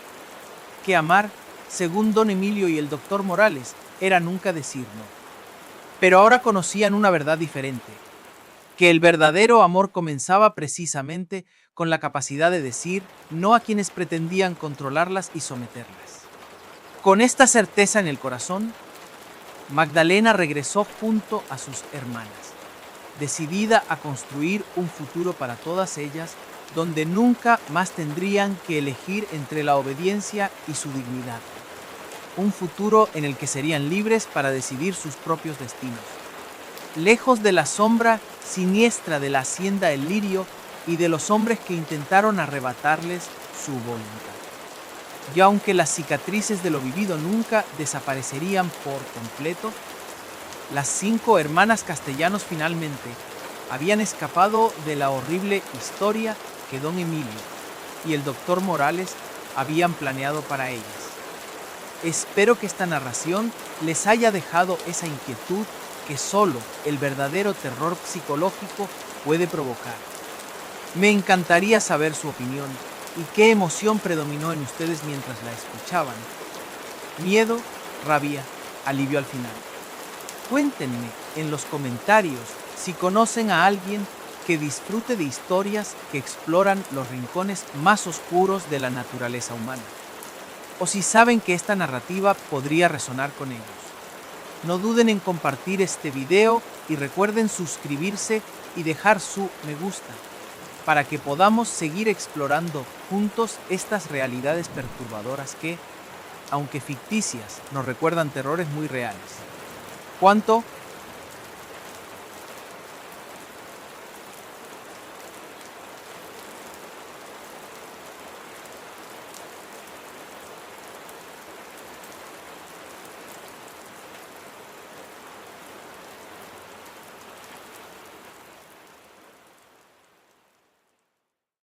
que amar, según don Emilio y el doctor Morales, era nunca decir no. Pero ahora conocían una verdad diferente, que el verdadero amor comenzaba precisamente con la capacidad de decir no a quienes pretendían controlarlas y someterlas. Con esta certeza en el corazón, Magdalena regresó junto a sus hermanas, decidida a construir un futuro para todas ellas, donde nunca más tendrían que elegir entre la obediencia y su dignidad. un futuro en el que serían libres para decidir sus propios destinos. Lejos de la sombra siniestra de la hacienda El Lirio y de los hombres que intentaron arrebatarles su voluntad. Y aunque las cicatrices de lo vivido nunca desaparecerían por completo, las 5 hermanas Castellanos finalmente habían escapado de la horrible historia que don Emilio y el doctor Morales habían planeado para ellas. Espero que esta narración les haya dejado esa inquietud que solo el verdadero terror psicológico puede provocar. Me encantaría saber su opinión y qué emoción predominó en ustedes mientras la escuchaban. Miedo, rabia, alivio al final. Cuéntenme en los comentarios si conocen a alguien que disfrute de historias que exploran los rincones más oscuros de la naturaleza humana, o si saben que esta narrativa podría resonar con ellos. No duden en compartir este video y recuerden suscribirse y dejar su me gusta para que podamos seguir explorando juntos estas realidades perturbadoras que, aunque ficticias, nos recuerdan terrores muy reales. ¿Cuánto